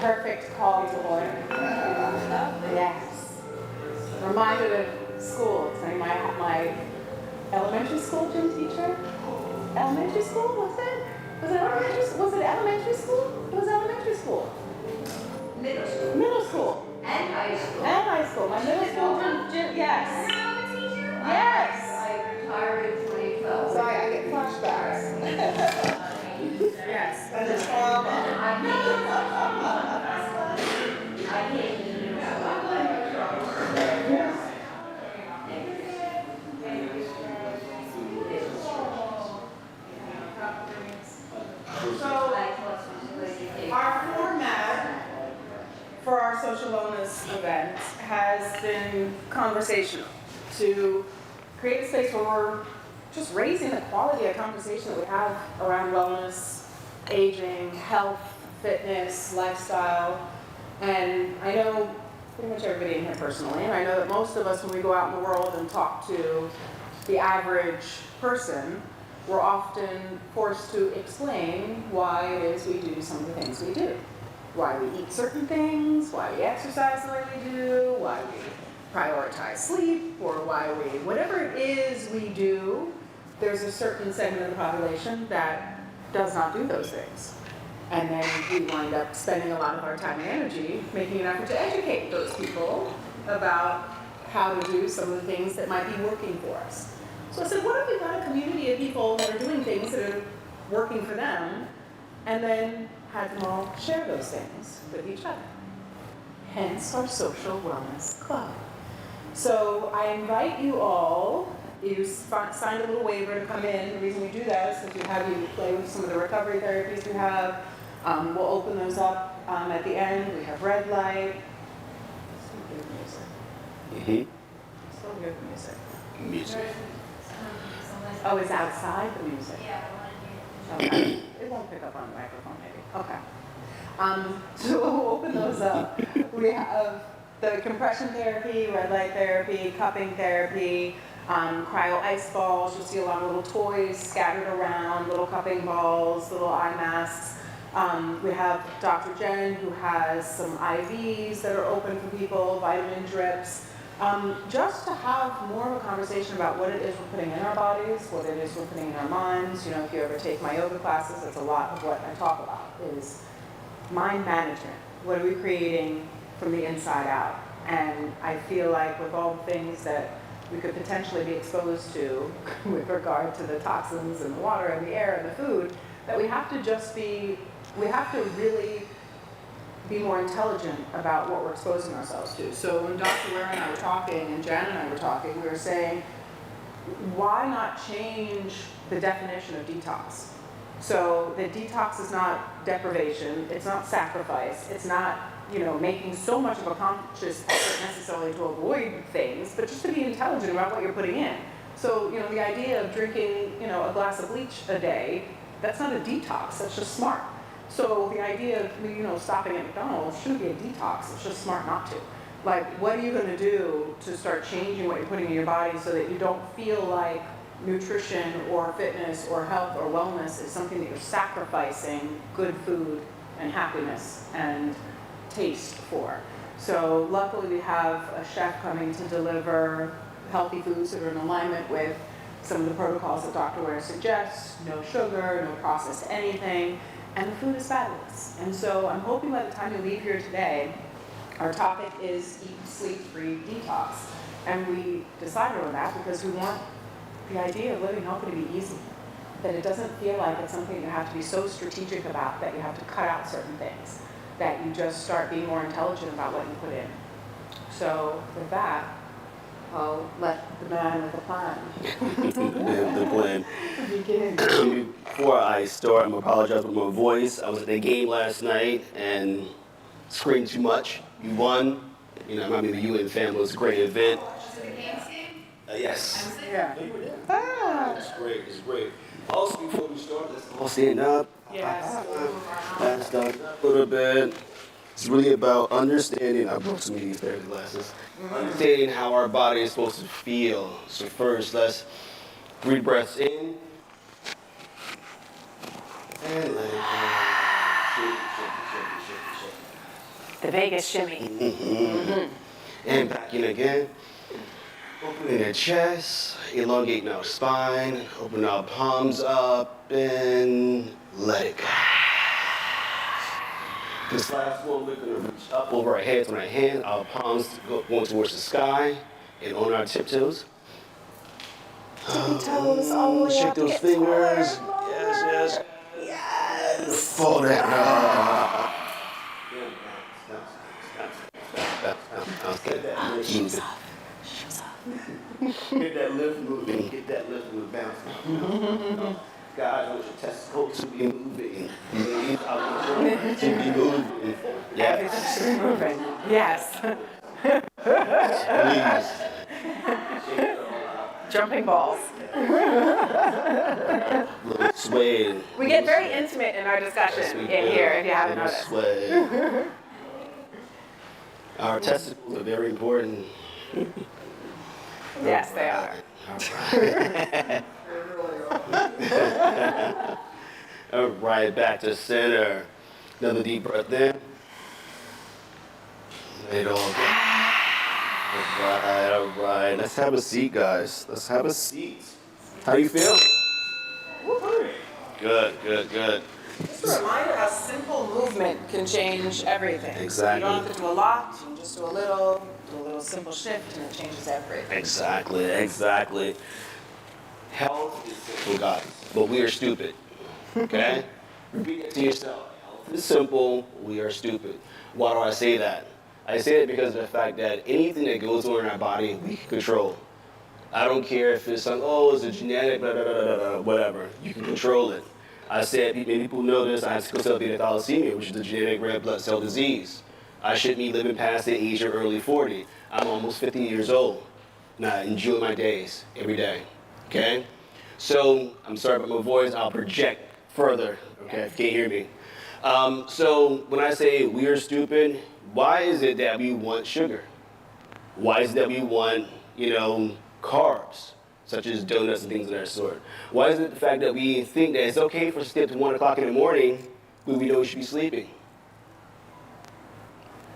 perfect call to order. Yes. Reminded of school. My elementary school gym teacher. Elementary school, was it? Was it elementary school? Was it elementary school? It was elementary school. Middle school. Middle school. And high school. And high school. My middle school gym, yes. Yes. I retired in 2012. So I get flashbacks. Yes. And the trauma. I came to New York. So our format for our social wellness event has been conversational, to create a space where we're just raising the quality of conversation that we have around wellness, aging, health, fitness, lifestyle. And I know pretty much everybody in here personally, and I know that most of us, when we go out in the world and talk to the average person, we're often forced to explain why it is we do some of the things we do. Why we eat certain things, why we exercise the way we do, why we prioritize sleep, or why we, whatever it is we do, there's a certain segment of the population that does not do those things. And then we wind up spending a lot of our time and energy making an effort to educate those people about how to do some of the things that might be working for us. So I said, what if we got a community of people that are doing things that are working for them, and then had them all share those things with each other? Hence our social wellness club. So I invite you all, you signed a little waiver to come in. The reason we do that is because we have you play with some of the recovery therapies we have. We'll open those up at the end. We have red light. Still good music. Still good music. Music. Oh, it's outside the music? Yeah, Okay. It won't pick up on the microphone, maybe. Okay. So we'll open those up. We have the compression therapy, red light therapy, cupping therapy, cryo ice balls. You'll see a lot of little toys scattered around, little cupping balls, little eye masks. We have Dr. Jen, who has some IVs that are open for people, vitamin drips. Just to have more of a conversation about what it is we're putting in our bodies, what it is we're putting in our minds. You know, if you ever take my yoga classes, that's a lot of what I talk about, is mind management. What are we creating from the inside out? And I feel like with all the things that we could potentially be exposed to with regard to the toxins in the water and the air and the food, that we have to really be more intelligent about what we're exposing ourselves to. So when Dr. Ware and I were talking, and Jan and I were talking, we were saying, why not change the definition of detox? So the detox is not deprivation, it's not sacrifice, it's not, you know, making so much of a conscious effort necessarily to avoid things, but just to be intelligent about what you're putting in. So, you know, the idea of drinking, you know, a glass of bleach a day, that's not a detox, that's just smart. So the idea of, you know, stopping at McDonald's shouldn't be a detox, it's just smart not to. Like, what are you gonna do to start changing what you're putting in your body so that you don't feel like nutrition or fitness or health or wellness is something that you're sacrificing good food and happiness and taste for? So luckily we have a chef coming to deliver healthy foods that are in alignment with some of the protocols that Dr. Ware suggests, no sugar, no processed anything, and the food is fabulous. And so I'm hoping by the time you leave here today, our topic is eat, sleep, breathe, detox. And we decided on that because we want the idea of living healthy to be easy. That it doesn't feel like it's something you have to be so strategic about that you have to cut out certain things. That you just start being more intelligent about what you put in. So with that, I'll let the man with the plan The plan. begin. Before I start, I'm gonna apologize for my voice. I was at the game last night and screamed too much. You won. You know, I mean, you and the family was a great event. Was it the games game? Yes. Yeah. You were there. Ah. It's great. It's great. Also, before we start, let's all stand up. Yes. Stand up a little bit. It's really about understanding. I brought some of these therapy glasses. Understanding how our body is supposed to feel. So first, let's breathe breaths in. And let it go. Shake it, shake it, shake it, shake it, shake it. The Vegas shimmy. And back in again. Opening the chest, elongating our spine, open our palms up, and let it go. This last one, we're gonna reach up over our heads on our hands, our palms going towards the sky, and on our tiptoes. Tippy toes all the way Shake up. those Get fingers. taller, Yes, longer. yes. Yes. Fall down. Shoes off. Shoes off. Get that lift moving. Get that lift moving. Bounce. God, I want your testicles to be moving. To be moving. Yes. Everything should be moving. Yes. Please. Jumping balls. Little sway. We get very intimate in our discussion in here, if you haven't noticed. Sway. Our testicles are very important. Yes, they are. All right, back to center. Another deep breath in. Let it all go. All right. Let's have a seat, guys. Let's have a seat. How do you feel? Good. Just a reminder how simple movement can change everything. Exactly. You don't have to do a lot, you can just do a little simple shift, and it changes everything. Exactly. Health is simple, guys, but we are stupid. Okay? Repeat it to yourself. Health is simple, we are stupid. Why do I say that? I say it because of the fact that anything that goes on in our body, we can control. I don't care if it's something, it's a genetic, blah, blah, blah, blah, blah, whatever. You can control it. I said, many people know this, I have sickle cell beta thalassemia, which is a genetic red blood cell disease. I shouldn't be living past the age of early 40. I'm almost 50 years old. And I enjoy my days every day, okay? So, I'm sorry about my voice, I'll project further, okay, if you can't hear me. So, when I say we are stupid, why is it that we want sugar? Why is it that we want, carbs, such as donuts and things of that sort? Why is it the fact that we think that it's okay for us to stay up to 1 o'clock in the morning when we know we should be sleeping?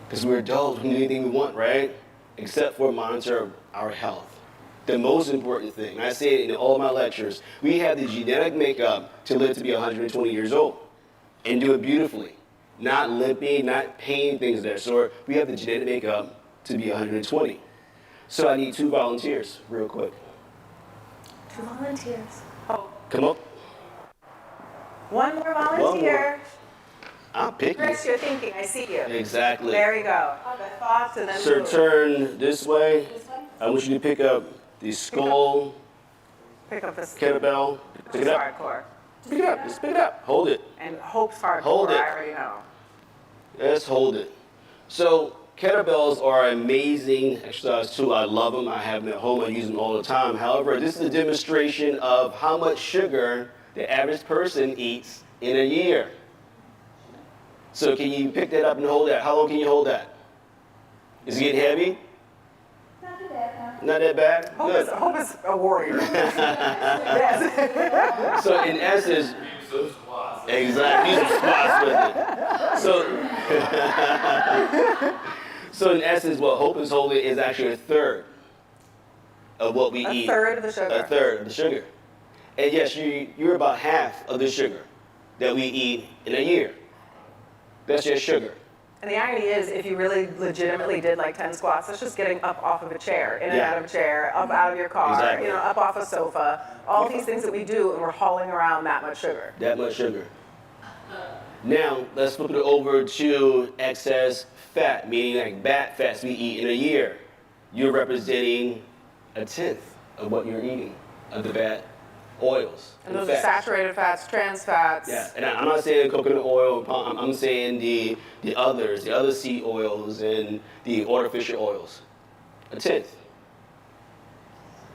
Because we're adults, we can do anything we want, right? Except for monitor our health. The most important thing, I say it in all my lectures, we have the genetic makeup to live to be 120 years old and do it beautifully. Not limping, not pain, things of that sort. We have the genetic makeup to be 120. So I need 2 volunteers, real quick. 2 volunteers. Oh, Come up. one more volunteer. I'll pick you. Chris, you're thinking, I see you. Exactly. There we go. The thoughts and then Sir, move. turn this way. I want you to pick up the skull, Pick up this. kettlebell. Pick it up. Hardcore. Pick it up. Just pick it up. Hold it. And Hope's hardcore, Hold it. I already know. Let's hold it. So kettlebells are an amazing exercise tool. I love them. I have them at home. I use them all the time. However, this is a demonstration of how much sugar the average person eats in a year. So can you pick that up and hold that? How long can you hold that? Is it getting heavy? Not too bad, Not that bad? Good. Hope is a warrior. Yes. So in essence, exactly, use some squats with it. So in essence, what Hope is holding is actually a third of what we eat. A third of the sugar. A third of the sugar. And yes, you're about half of the sugar that we eat in a year. That's just sugar. And the irony is, if you really legitimately did like 10 squats, that's just getting up off of a chair, in and out of a chair, up out of your car, Exactly. up off a sofa, all these things that we do, and we're hauling around that much sugar. That much sugar. Now, let's flip it over to excess fat, meaning like bad fats we eat in a year. You're representing 1/10 of what you're eating of the bad oils. And those are saturated fats, trans fats. Yeah, and I'm not saying coconut oil, palm, I'm saying the others, the other seed oils and the artificial oils. 1/10.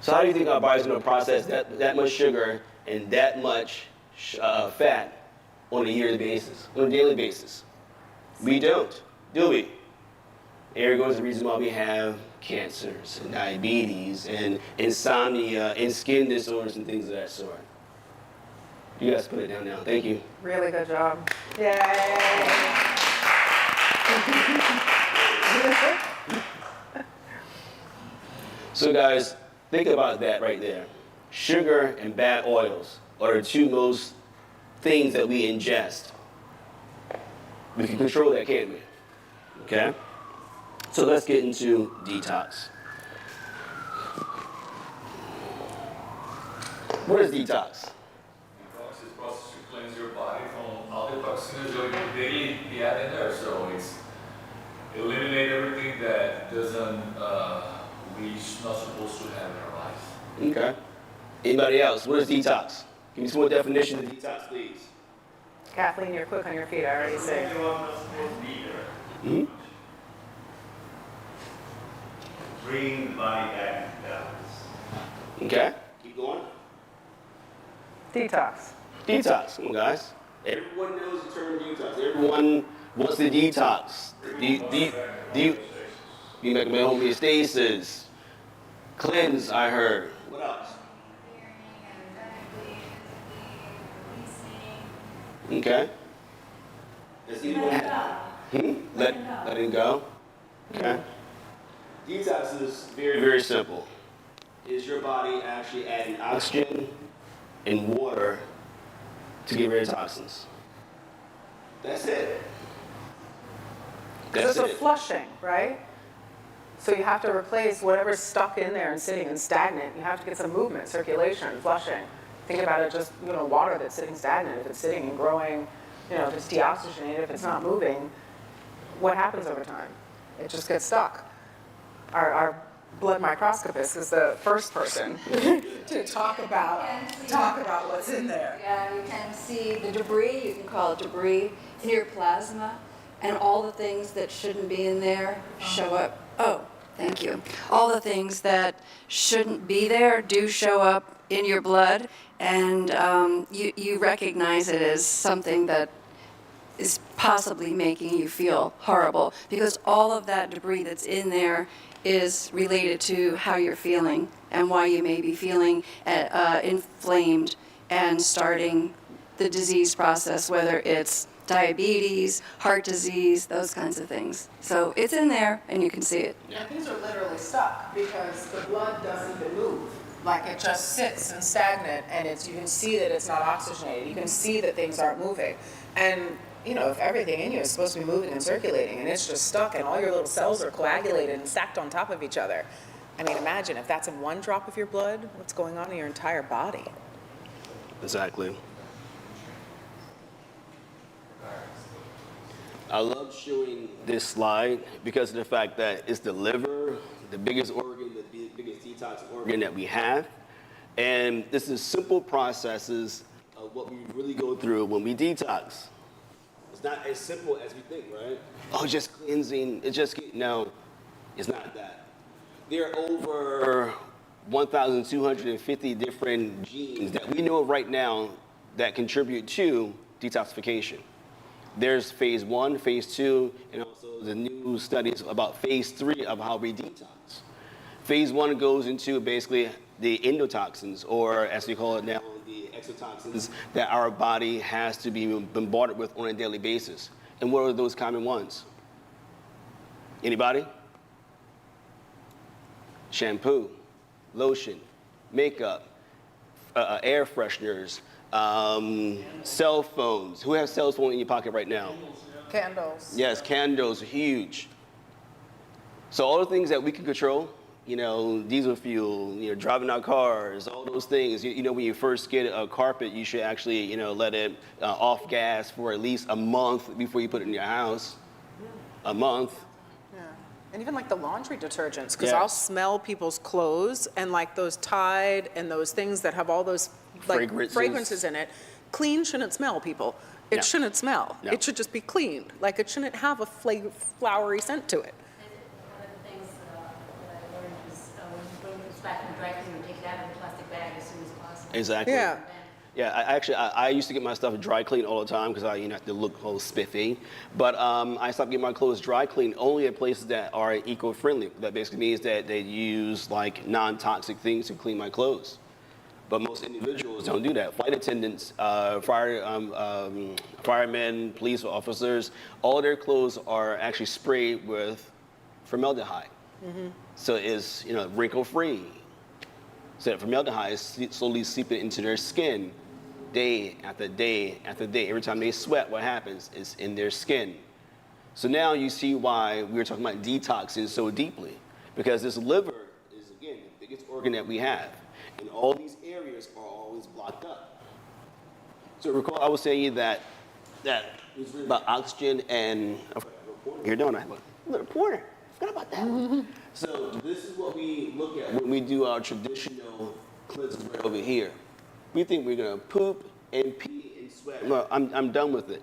So how do you think our body's going to process that much sugar and that much fat on a yearly basis, on a daily basis? We don't, do we? Here goes the reason why we have cancers and diabetes and insomnia and skin disorders and things of that sort. You guys put it down now. Thank you. Really good job. Yay. So guys, think about that right there. Sugar and bad oils are the two most things that we ingest. We can control that, can't we? Okay? So let's get into detox. What is detox? Detox is a process to cleanse your body from all the toxins that they add in there. So it's eliminate everything that doesn't we're not supposed to have in our lives. Okay. Anybody else? What is detox? Give me some more definition of detox, please. Kathleen, you're quick on your feet, I already say. Hmm? Bring the body back to balance. Okay. Keep going. Detox. Detox. Come on, guys. Everyone knows the term detox. Everyone wants to detox. You make my homeostasis. Cleanse, I heard. What else? Okay. Does anyone have? Let it go. Okay. Detox is very, very simple. Is your body actually adding oxygen and water to get rid of toxins? That's it. Because That's it's a it. flushing, right? So you have to replace whatever's stuck in there and sitting and stagnant. You have to get some movement, circulation, flushing. Think about it just, water that's sitting stagnant. If it's sitting and growing, if it's deoxygenated, if it's not moving, what happens over time? It just gets stuck. Our blood microscopist is the first person to talk about what's in there. Yeah, you can see the debris, you can call it debris, in your plasma, and all the things that shouldn't be in there show up. Oh, thank you. All the things that shouldn't be there do show up in your blood, and you recognize it as something that is possibly making you feel horrible, because all of that debris that's in there is related to how you're feeling and why you may be feeling inflamed and starting the disease process, whether it's diabetes, heart disease, those kinds of things. So it's in there and you can see it. And things are literally stuck because the blood doesn't even move. Like it just sits and stagnant, and you can see that it's not oxygenated. You can see that things aren't moving. And if everything in you is supposed to be moving and circulating and it's just stuck and all your little cells are coagulated and stacked on top of each other. I mean, imagine if that's in one drop of your blood, what's going on in your entire body? Exactly. I love showing this slide because of the fact that it's the liver, the biggest organ, the biggest detox organ that we have. And this is simple processes of what we really go through when we detox. It's not as simple as we think, right? Oh, just cleansing, no, it's not that. There are over 1,250 different genes that we know of right now that contribute to detoxification. There's phase 1, phase 2, and also the new studies about phase 3 of how we detox. Phase 1 goes into basically the endotoxins, or as we call it now, the exotoxins that our body has to be bombarded with on a daily basis. And what are those common ones? Anybody? Shampoo, lotion, makeup, air fresheners, cell phones. Who has cell phone in your pocket right now? Candles. Yes, candles are huge. So all the things that we can control, diesel fuel, driving our cars, all those things. When you first get a carpet, you should actually, let it off gas for at least a month before you put it in your house. A month. Yeah. And even like the laundry detergents, because Yeah. I'll smell people's clothes and like those Tide and those things that have all those like fragrances in it. Clean shouldn't smell, people. It No. shouldn't smell. No. It should just be cleaned. Like it shouldn't have a flowery scent to it. One of the things that I learned was when you bring things back from dry cleaning, take it out of the plastic bag as soon as possible. Exactly. Yeah. Yeah, I used to get my stuff dry cleaned all the time because I have to look all spiffy. But I stopped getting my clothes dry cleaned only at places that are eco-friendly. That basically means that they use like non-toxic things to clean my clothes. But most individuals don't do that. Flight attendants, firemen, police officers, all their clothes are actually sprayed with formaldehyde. So it's, wrinkle-free. So that formaldehyde is slowly seeping into their skin day after day after day. Every time they sweat, what happens? It's in their skin. So now you see why we were talking about detoxing so deeply. Because this liver is, again, the biggest organ that we have. And all these areas are always blocked up. So recall I was saying that it was really about oxygen and... Here, don't I? Look, a pointer. Forgot about that one. So this is what we look at when we do our traditional cleanses right over here. We think we're going to poop and pee and sweat. No, I'm done with it.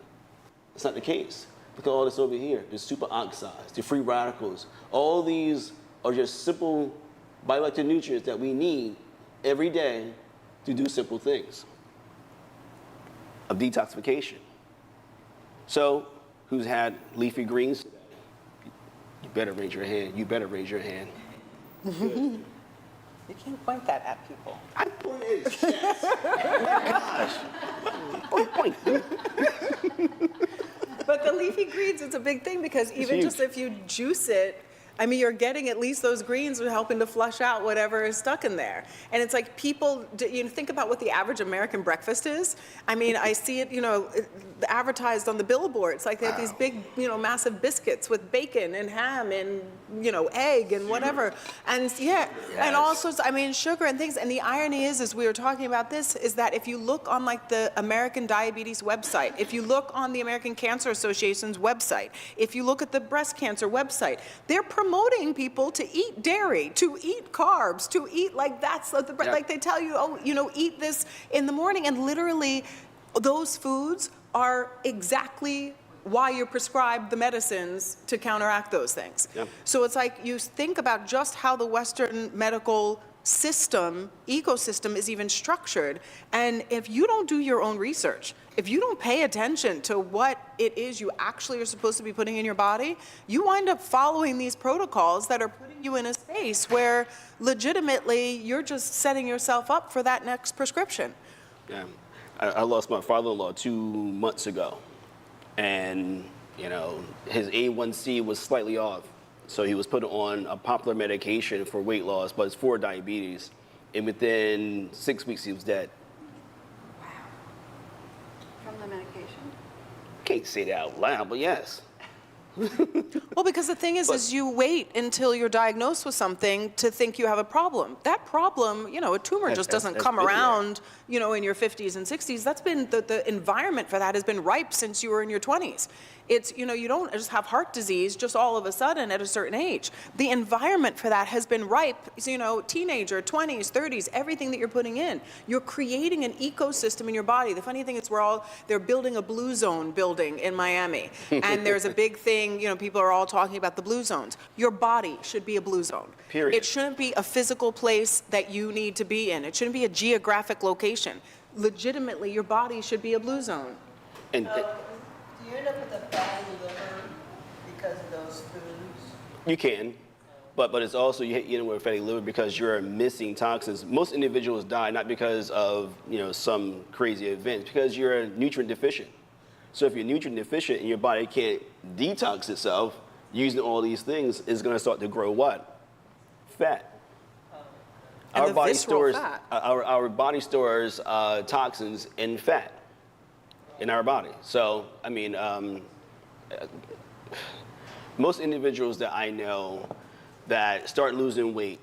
That's not the case. Look at all this over here. The superoxides, the free radicals. All these are just simple bioactive nutrients that we need every day to do simple things of detoxification. So, who's had leafy greens today? You better raise your hand. You better raise your hand. You can't point that at people. I pointed at his chest. Oh my gosh. Point. But the leafy greens, it's a big thing because even just if you juice it, I mean, you're getting at least those greens are helping to flush out whatever is stuck in there. And it's like people, think about what the average American breakfast is. I mean, I see it, advertised on the billboards. Like they have these big, massive biscuits with bacon and ham and, egg and whatever. And and also, I mean, sugar and things. And the irony is we were talking about this, is that if you look on like the American Diabetes website, if you look on the American Cancer Association's website, if you look at the breast cancer website, they're promoting people to eat dairy, to eat carbs, to eat like like they tell you, eat this in the morning, and literally those foods are exactly why you're prescribed the medicines to counteract those things. Yep. So it's like you think about just how the Western medical ecosystem is even structured, and if you don't do your own research, if you don't pay attention to what it is you actually are supposed to be putting in your body, you wind up following these protocols that are putting you in a space where legitimately you're just setting yourself up for that next prescription. Yeah. I lost my father-in-law 2 months ago, and his A1C was slightly off. So he was put on a popular medication for weight loss, but it's for diabetes. And within 6 weeks, he was dead. Wow. From the medication? Can't say that out loud, but yes. Well, because the thing is you wait until you're diagnosed with something to think you have a problem. That problem, a tumor just doesn't come around, in your 50s and 60s. That's been, the environment for that has been ripe since you were in your 20s. It's, you don't just have heart disease just all of a sudden at a certain age. The environment for that has been ripe, teenager, 20s, 30s, everything that you're putting in. You're creating an ecosystem in your body. The funny thing is they're building a blue zone building in Miami. And there's a big thing, people are all talking about the blue zones. Your body should be a blue zone. Period. It shouldn't be a physical place that you need to be in. It shouldn't be a geographic location. Legitimately, your body should be a blue zone. And Do you end up with a fatty liver because of those foods? you can, but it's also you end up with a fatty liver because you're missing toxins. Most individuals die not because of some crazy event, because you're nutrient deficient. So if you're nutrient deficient and your body can't detox itself using all these things, it's going to start to grow what? Fat. And the visceral fat. Our body stores toxins in fat in our body. So, I mean, most individuals that I know that start losing weight,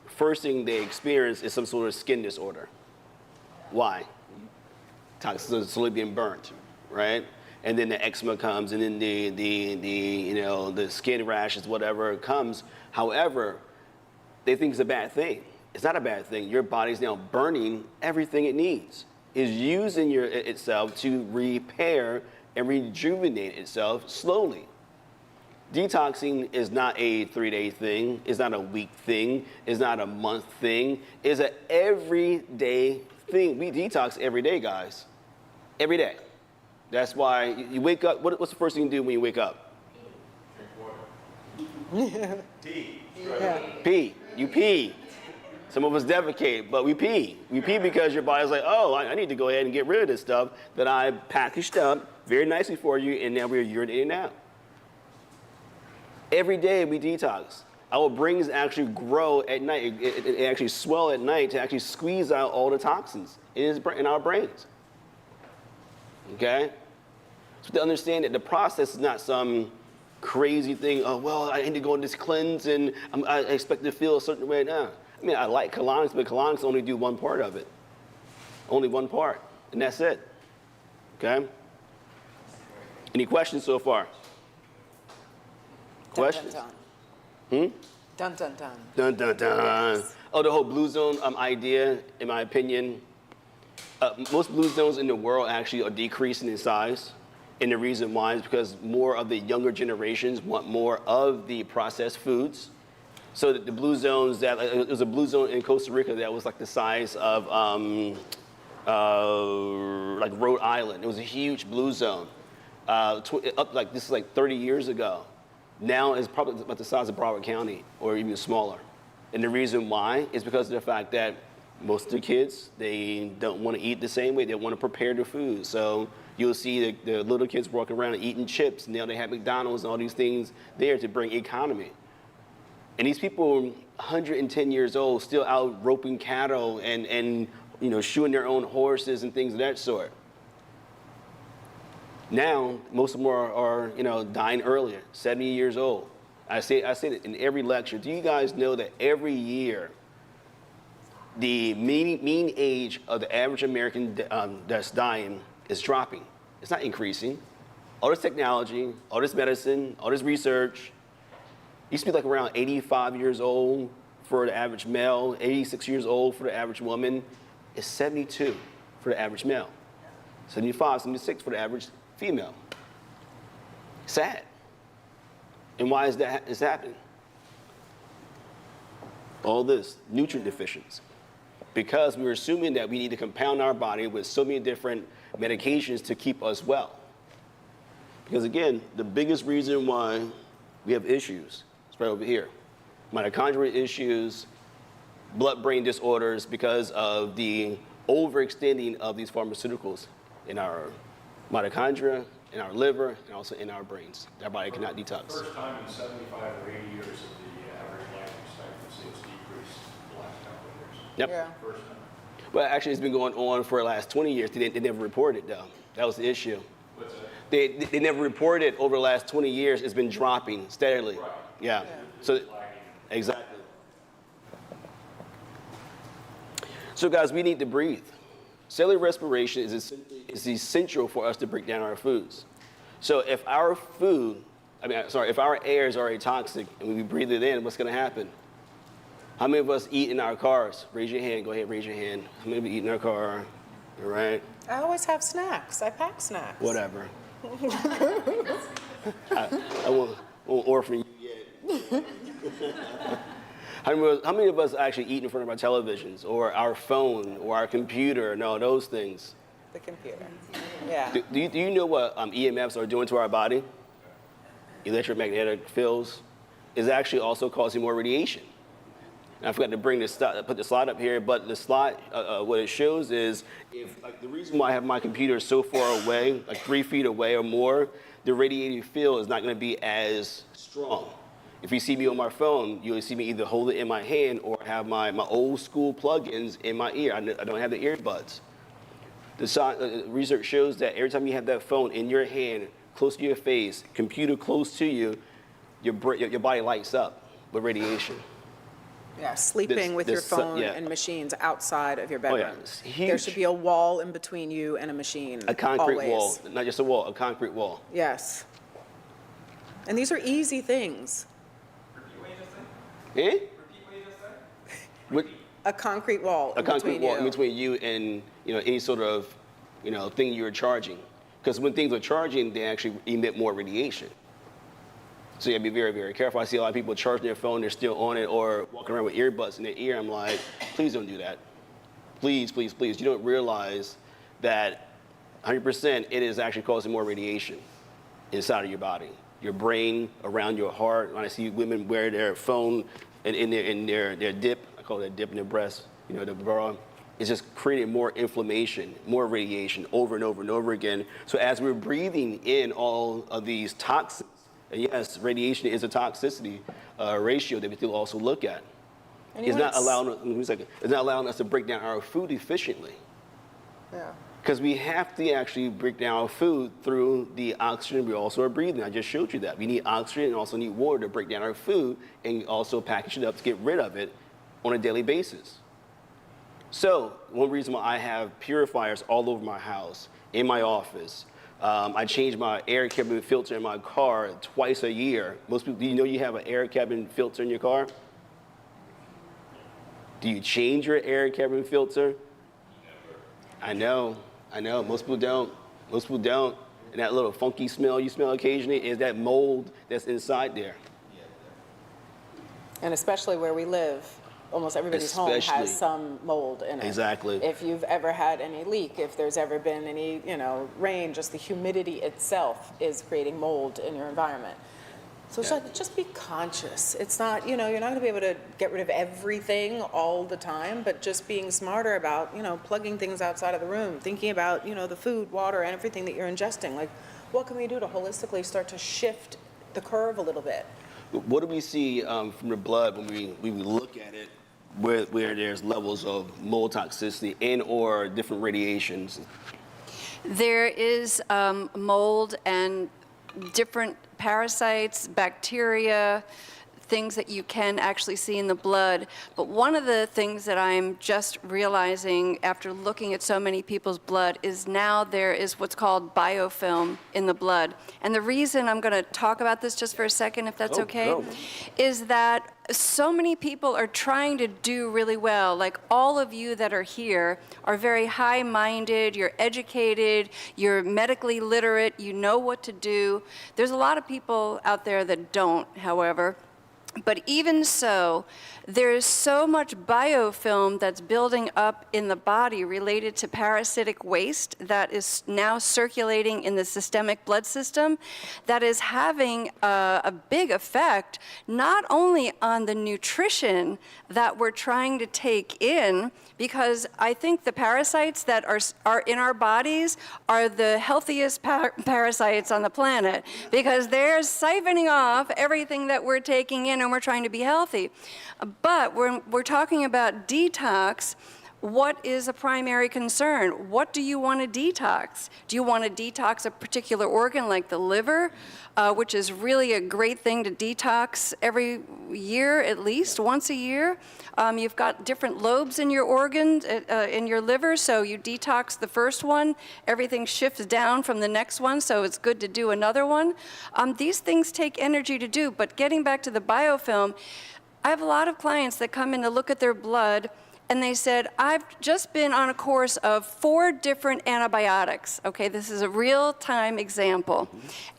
first thing they experience is some sort of skin disorder. Why? Toxins are slowly being burnt, right? And then the eczema comes, and then the skin rashes, whatever comes. However, they think it's a bad thing. It's not a bad thing. Your body's now burning everything it needs. Is using itself to repair and rejuvenate itself slowly. Detoxing is not a 3-day thing. It's not a week thing. It's not a month thing. It's an everyday thing. We detox every day, guys. Every day. That's why you wake up. What's the first thing you do when you wake up? Tea. Pee. You pee. Some of us defecate, but we pee. We pee because your body's like, oh, I need to go ahead and get rid of this stuff that I packaged up very nicely for you, and now we're urinating out. Every day we detox. Our brains actually grow at night. It actually swell at night to actually squeeze out all the toxins in our brains. Okay? So to understand that the process is not some crazy thing, oh, well, I need to go on this cleanse and I expect to feel a certain way now. I mean, I like colonics, but colonics only do one part of it. Only one part, and that's it. Okay? Any questions so far? Questions? Dun, dun, dun. Hmm? Dun, dun, dun. Dun, dun, dun. Yes. Oh, the whole blue zone idea, in my opinion, most blue zones in the world actually are decreasing in size. And the reason why is because more of the younger generations want more of the processed foods. So the blue zones, it was a blue zone in Costa Rica that was like the size of like Rhode Island. It was a huge blue zone. This is like 30 years ago. Now it's probably about the size of Broward County or even smaller. And the reason why is because of the fact that most of the kids, they don't want to eat the same way. They want to prepare their food. So you'll see the little kids walking around and eating chips. Now they have McDonald's and all these things there to bring economy. And these people, 110 years old, still out roping cattle and shoeing their own horses and things of that sort. Now, most of them are dying earlier, 70 years old. I say that in every lecture. Do you guys know that every year, the mean age of the average American that's dying is dropping? It's not increasing. All this technology, all this medicine, all this research, used to be like around 85 years old for the average male, 86 years old for the average woman. It's 72 for the average male, 75, 76 for the average female. Sad. And why is that happening? All this, nutrient deficiency. Because we're assuming that we need to compound our body with so many different medications to keep us well. Because again, the biggest reason why we have issues is right over here. Mitochondrial issues, blood-brain disorders because of the overextending of these pharmaceuticals in our mitochondria, in our liver, and also in our brains. Our body cannot detox. First time in 75 or 80 years of the average life expectancy has decreased the last couple of years. Yep. Yeah. First time. Well, actually, it's been going on for the last 20 years. They never reported, though. That was the issue. What's that? They never reported over the last 20 years. It's been dropping steadily. Right. Yeah. So, Lagging. exactly. So, guys, we need to breathe. Cellular respiration is essential for us to break down our foods. So, if our if our air is already toxic and we breathe it in, what's going to happen? How many of us eat in our cars? Raise your hand. Go ahead, raise your hand. How many of you eat in our car? All right. I always have snacks. I pack snacks. Whatever. I won't orphan you yet. How many of us actually eat in front of our televisions or our phone or our computer? No, those things. The computer. Yeah. Do you know what EMFs are doing to our body? Electromagnetic fields is actually also causing more radiation. And I forgot to put the slide up here, but the slide, what it shows is the reason why I have my computer so far away, like 3 feet away or more, the radiating field is not going to be as strong. If you see me on my phone, you'll see me either hold it in my hand or have my old school plugins in my ear. I don't have the earbuds. The research shows that every time you have that phone in your hand, close to your face, computer close to you, your body lights up with radiation. Yeah, sleeping with your phone and machines outside of your bedroom. Oh, yeah, it's huge. There should be a wall in between you and a machine. A concrete always. wall, not just a wall, a concrete wall. Yes. And these are easy things. Eh? What? A concrete wall. A concrete wall in you. between you and any sort of thing you're charging. Because when things are charging, they actually emit more radiation. So you have to be very, very careful. I see a lot of people charging their phone, they're still on it, or walking around with earbuds in their ear. I'm like, please don't do that. Please, please, please. You don't realize that 100% it is actually causing more radiation inside of your body. Your brain, around your heart. When I see women wear their phone in their dip, I call it a dip in their breast, the bra, it's just creating more inflammation, more radiation over and over and over again. So as we're breathing in all of these toxins, And yes, radiation is a toxicity ratio that we do also look at. And It's you not wanna it's not allowing us to break down our food efficiently. Yeah. Because we have to actually break down our food through the oxygen we also are breathing. I just showed you that. We need oxygen and also need water to break down our food and also package it up to get rid of it on a daily basis. So one reason why I have purifiers all over my house, in my office, I change my air cabin filter in my car twice a year. Most people, do you know you have an air cabin filter in your car? Do you change your air cabin filter? I know. Most people don't. And that little funky smell you smell occasionally is that mold that's inside there. And especially where we live, almost everybody's home Especially. has some mold in it. Exactly. If you've ever had any leak, if there's ever been any, rain, just the humidity itself is creating mold in your environment. So it's like, just be conscious. It's not, you're not going to be able to get rid of everything all the time, but just being smarter about, plugging things outside of the room, thinking about, the food, water, and everything that you're ingesting. Like, what can we do to holistically start to shift the curve a little bit? What do we see from the blood when we look at it where there's levels of mold toxicity and or different radiations? There is mold and different parasites, bacteria, things that you can actually see in the blood. But one of the things that I'm just realizing after looking at so many people's blood is now there is what's called biofilm in the blood. And the reason I'm going to talk about this just for a second, if that's okay, is that so many people are trying to do really well. Like all of you that are here are very high-minded, you're educated, you're medically literate, you know what to do. There's a lot of people out there that don't, however. But even so, there's so much biofilm that's building up in the body related to parasitic waste that is now circulating in the systemic blood system that is having a big effect not only on the nutrition that we're trying to take in, because I think the parasites that are in our bodies are the healthiest parasites on the planet, because they're siphoning off everything that we're taking in and we're trying to be healthy. But when we're talking about detox, what is a primary concern? What do you want to detox? Do you want to detox a particular organ like the liver, which is really a great thing to detox every year, at least once a year? You've got different lobes in your organs, in your liver, so you detox the first one, everything shifts down from the next one, so it's good to do another one. These things take energy to do, but getting back to the biofilm, I have a lot of clients that come in to look at their blood, and they said, I've just been on a course of 4 different antibiotics. Okay, this is a real-time example.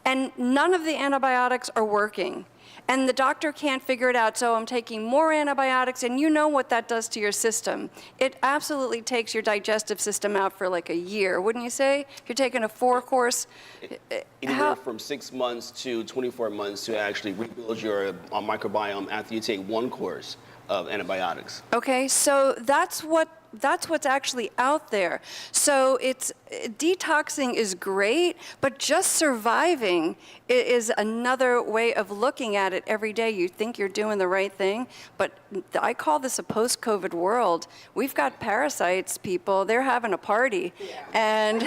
And none of the antibiotics are working. And the doctor can't figure it out, so I'm taking more antibiotics, and you know what that does to your system. It absolutely takes your digestive system out for like a year, wouldn't you say? If you're taking a 4-course. Anywhere from 6 months to 24 months to actually rebuild your microbiome after you take 1 course of antibiotics. Okay, so that's what's actually out there. So detoxing is great, but just surviving is another way of looking at it every day. You think you're doing the right thing, but I call this a post-COVID world. We've got parasites, people, they're having a party, and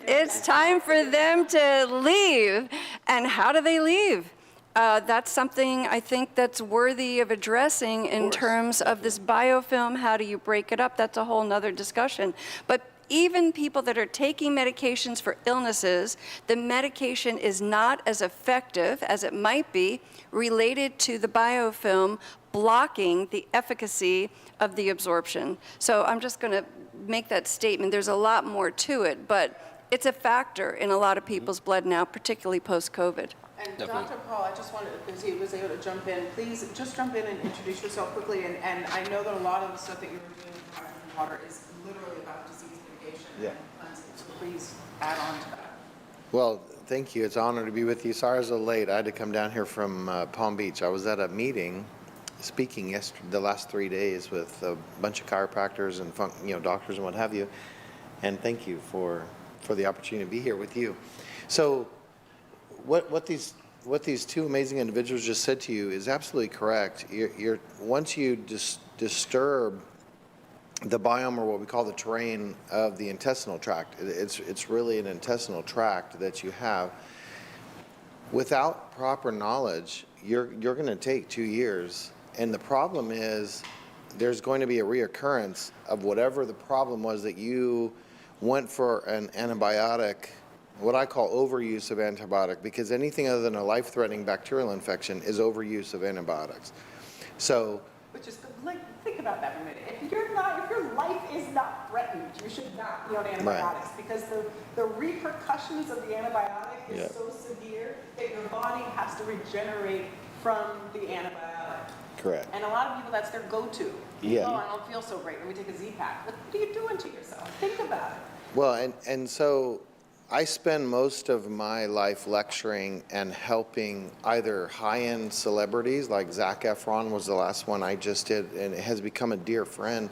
it's time for them to leave. And how do they leave? That's something I think that's worthy of addressing in terms of this biofilm. How do you break it up? That's a whole nother discussion. But even people that are taking medications for illnesses, the medication is not as effective as it might be related to the biofilm blocking the efficacy of the absorption. So I'm just going to make that statement. There's a lot more to it, but it's a factor in a lot of people's blood now, particularly post-COVID. And Dr. Paul, I just wanted, because he was able to jump in, please just jump in and introduce yourself quickly. And I know that a lot of the stuff that you're doing with Fire and Water is literally about disease mitigation and cleansing. So please add on to that. Well, thank you. It's an honor to be with you. Sorry I was a little late. I had to come down here from Palm Beach. I was at a meeting speaking yesterday, the last 3 days with a bunch of chiropractors and doctors and what have you. And thank you for the opportunity to be here with you. So what these two amazing individuals just said to you is absolutely correct. Once you disturb the biome, or what we call the terrain of the intestinal tract, it's really an intestinal tract that you have. Without proper knowledge, you're going to take 2 years, and the problem is there's going to be a reoccurrence of whatever the problem was that you went for an antibiotic, what I call overuse of antibiotic, because anything other than a life-threatening bacterial infection is overuse of antibiotics. So, Which is, like, think about that for a minute. If your life is not threatened, you should not be on antibiotics, because the repercussions of the antibiotic is so severe that your body has to regenerate from the antibiotic. correct. And a lot of people, that's their go-to. Yeah. Oh, I don't feel so great. Let me take a Z-Pack. What are you doing to yourself? Think about it. Well, and so I spend most of my life lecturing and helping either high-end celebrities, like Zac Efron was the last one I just did, and it has become a dear friend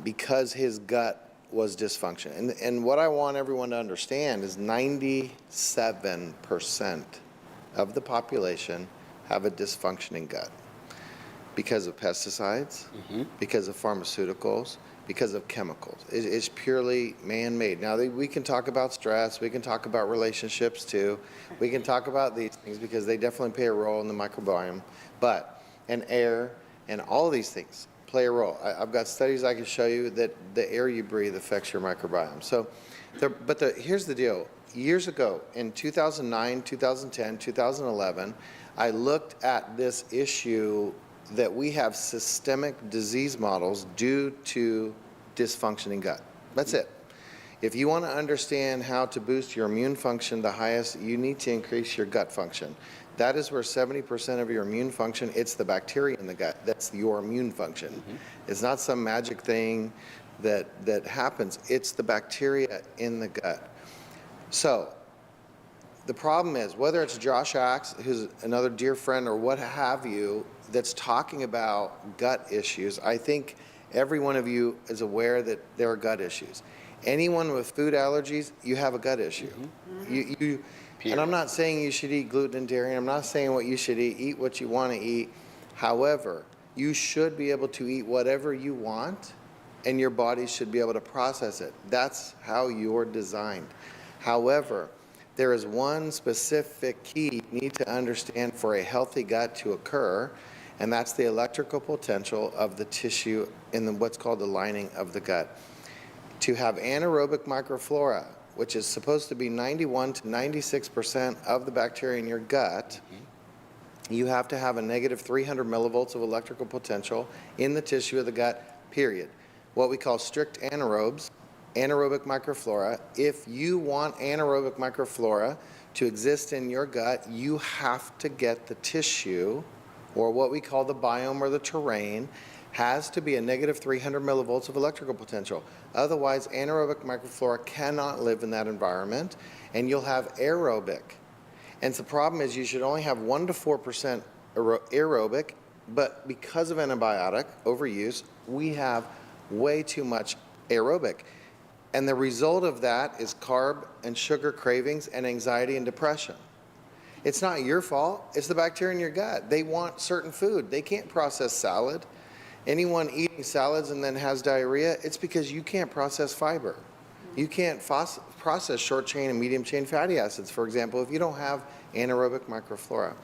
because his gut was dysfunction. And what I want everyone to understand is 97% of the population have a dysfunctioning gut because of pesticides, because of pharmaceuticals, because of chemicals. It's purely man-made. Now, we can talk about stress, we can talk about relationships too, we can talk about these things because they definitely play a role in the microbiome, and air, and all these things play a role. I've got studies I can show you that the air you breathe affects your microbiome. So, here's the deal. Years ago, in 2009, 2010, 2011, I looked at this issue that we have systemic disease models due to dysfunctioning gut. That's it. If you want to understand how to boost your immune function the highest, you need to increase your gut function. That is where 70% of your immune function, it's the bacteria in the gut. That's your immune function. It's not some magic thing that happens. It's the bacteria in the gut. So the problem is, whether it's Josh Axe, who's another dear friend, or what have you, that's talking about gut issues, I think every one of you is aware that there are gut issues. Anyone with food allergies, you have a gut issue. And I'm not saying you should eat gluten and dairy, and I'm not saying what you should eat what you want to eat. However, you should be able to eat whatever you want, and your body should be able to process it. That's how you're designed. However, there is one specific key you need to understand for a healthy gut to occur, and that's the electrical potential of the tissue in what's called the lining of the gut. To have anaerobic microflora, which is supposed to be 91 to 96% of the bacteria in your gut, you have to have a negative 300 millivolts of electrical potential in the tissue of the gut, period. What we call strict anaerobes, anaerobic microflora. If you want anaerobic microflora to exist in your gut, you have to get the tissue, or what we call the biome or the terrain, has to be a negative 300 millivolts of electrical potential. Otherwise, anaerobic microflora cannot live in that environment, and you'll have aerobic. And the problem is you should only have 1 to 4% aerobic, but because of antibiotic overuse, we have way too much aerobic. And the result of that is carb and sugar cravings and anxiety and depression. It's not your fault, it's the bacteria in your gut. They want certain food. They can't process salad. Anyone eating salads and then has diarrhea, it's because you can't process fiber. You can't process short chain and medium chain fatty acids, for example, if you don't have anaerobic microflora.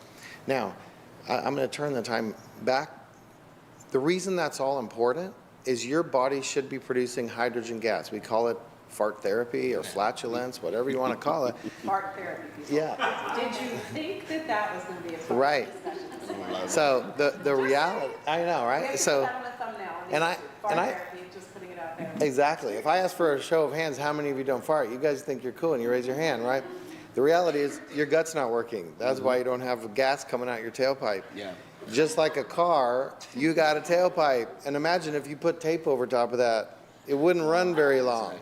Now, I'm going to turn the time back. The reason that's all important is your body should be producing hydrogen gas. We call it fart therapy or flatulence, whatever you want to call it. Fart therapy. Yeah. Did you think that was going to be a fun Right. discussion? So the reality, I know, right? So, and I- Just putting it out there. exactly. If I ask for a show of hands, how many of you don't fart? You guys think you're cool and you raise your hand, right? The reality is your gut's not working. That's why you don't have gas coming out your tailpipe. Yeah. Just like a car, you got a tailpipe. And imagine if you put tape over top of that, it wouldn't run very long.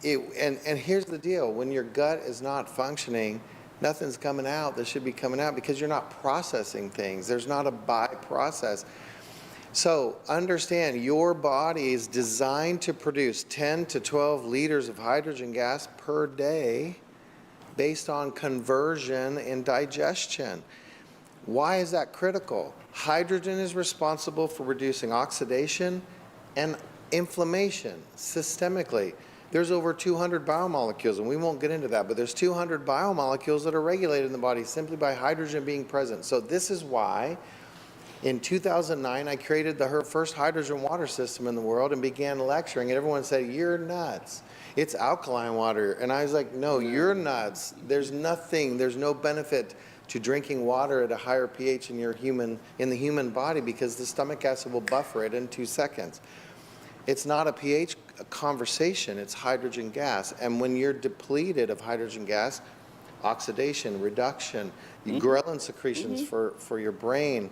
And here's the deal. When your gut is not functioning, nothing's coming out that should be coming out because you're not processing things. There's not a process. So understand, your body is designed to produce 10 to 12 liters of hydrogen gas per day based on conversion and digestion. Why is that critical? Hydrogen is responsible for reducing oxidation and inflammation systemically. There's over 200 biomolecules, and we won't get into that, but there's 200 biomolecules that are regulated in the body simply by hydrogen being present. So this is why in 2009, I created the first hydrogen water system in the world and began lecturing, and everyone said, "You're nuts. It's alkaline water." And I was like, "No, you're nuts. There's no benefit to drinking water at a higher pH in the human body because the stomach acid will buffer it in 2 seconds." It's not a pH conversation, it's hydrogen gas. And when you're depleted of hydrogen gas, oxidation, reduction, ghrelin secretions for your brain,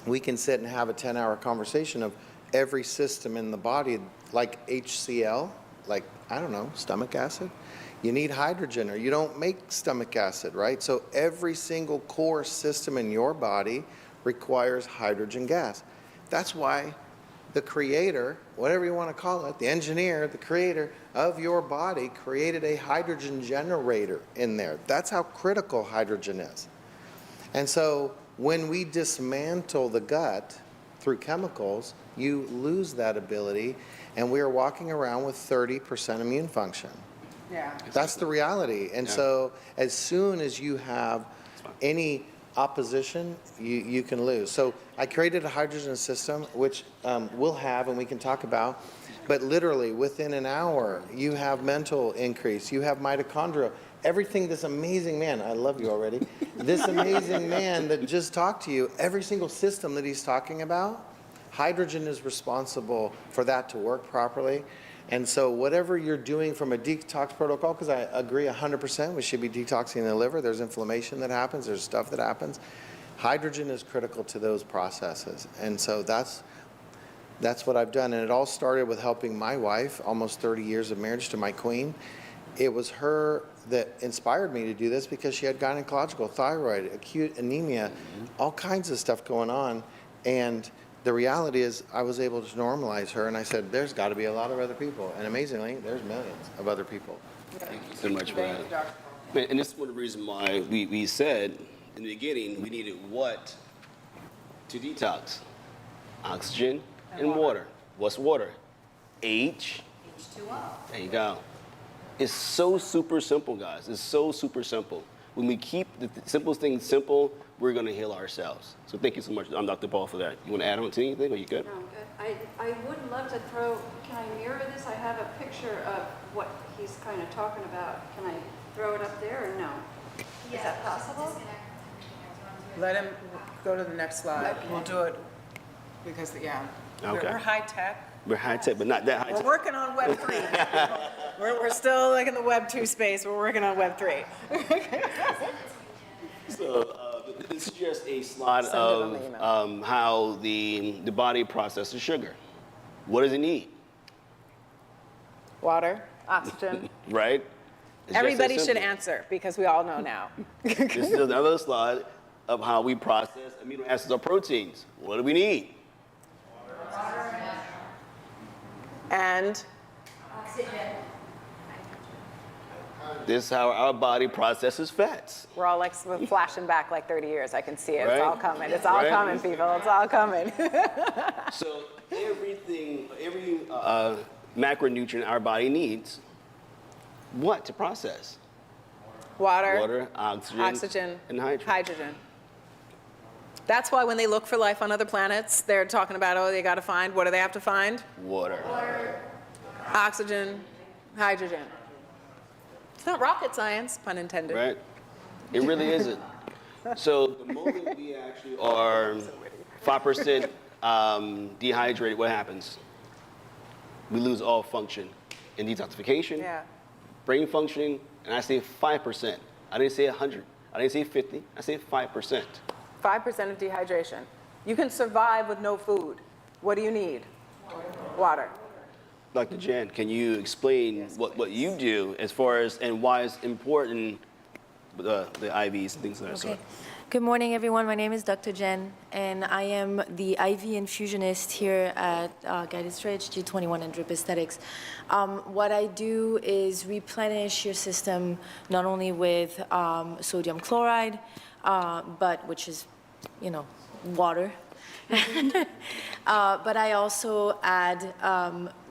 we can sit and have a 10-hour conversation of every system in the body, like HCl, like, I don't know, stomach acid. You need hydrogen or you don't make stomach acid, right? So every single core system in your body requires hydrogen gas. That's why the creator, whatever you want to call it, the engineer, the creator of your body created a hydrogen generator in there. That's how critical hydrogen is. And so when we dismantle the gut through chemicals, you lose that ability, and we are walking around with 30% immune function. Yeah. That's the reality. And so as soon as you have any opposition, you can lose. So I created a hydrogen system, which we'll have and we can talk about, but literally within an hour, you have mental increase, you have mitochondria, everything this amazing man, I love you already, this amazing man that just talked to you, every single system that he's talking about, hydrogen is responsible for that to work properly. And so whatever you're doing from a detox protocol, because I agree 100% we should be detoxing the liver, there's inflammation that happens, there's stuff that happens. Hydrogen is critical to those processes. And so that's what I've done. And it all started with helping my wife, almost 30 years of marriage to my queen. It was her that inspired me to do this because she had gynecological, thyroid, acute anemia, all kinds of stuff going on. And the reality is I was able to normalize her, and I said, there's got to be a lot of other people. And amazingly, there's millions of other people. Thank you so much for that. And this is one of the reasons why we said in the beginning we needed what to detox? Oxygen and water. What's water? H2O. There you go. It's so super simple, guys. It's so super simple. When we keep the simplest things simple, we're going to heal ourselves. So thank you so much. I'm Dr. Paul for that. You want to add on to anything, or you good? No, I'm good. I would love to throw, can I mirror this? I have a picture of what he's kind of talking about. Can I throw it up there or no? Is that possible? Let him go to the next slide. Okay. We'll do it because, yeah, Okay. we're high tech. We're high tech, but not that high We're tech. working on Web 3. we're still like in the Web 2 space. We're working on Web 3. So this is just a slide Send it on the email. of how the body processes sugar. What does it need, Water, oxygen. right? It's just Everybody that should simple. answer because we all know now. This is another slide of how we process amino acids or proteins. What do we need? And This is how our body processes fats. we're all like flashing back like 30 years. I can see it. It's Right. all coming. It's all Right. coming, people. It's all coming. So every macronutrient our body needs, what to process? Water, Water, oxygen, and hydrogen. That's why when they look for life on other planets, they're talking about, oh, they got to find, what do they have to find? Water. Oxygen, hydrogen. It's not rocket science, pun intended. Right? It really isn't. So the moment we actually are 5% dehydrated, what happens? We lose all function in detoxification, Yeah. brain functioning, and I say 5%. I didn't say 100. I didn't say 50. I say 5%. 5% of dehydration. You can survive with no food. What do you need? Water. Dr. Jan, can you explain what you do as far as and why it's important the IVs and things of that sort? Good morning, everyone. My name is Dr. Jen, and I am the IV infusionist here at Guided Strategy 21 and Drip Aesthetics. What I do is replenish your system not only with sodium chloride, but which is, you know, water. But I also add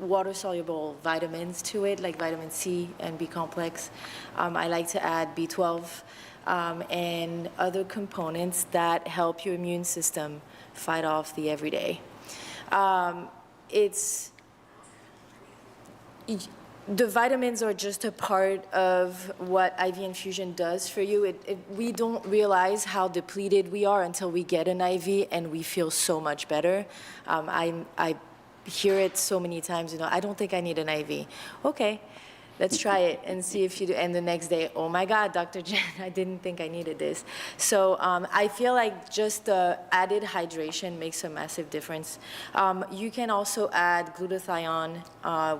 water-soluble vitamins to it, like vitamin C and B complex. I like to add B12 and other components that help your immune system fight off the everyday. The vitamins are just a part of what IV infusion does for you. We don't realize how depleted we are until we get an IV and we feel so much better. I hear it so many times, you know, I don't think I need an IV. Okay. Let's try it and see if you do. And the next day, oh my God, Dr. Jen, I didn't think I needed this. So I feel like just the added hydration makes a massive difference. You can also add glutathione,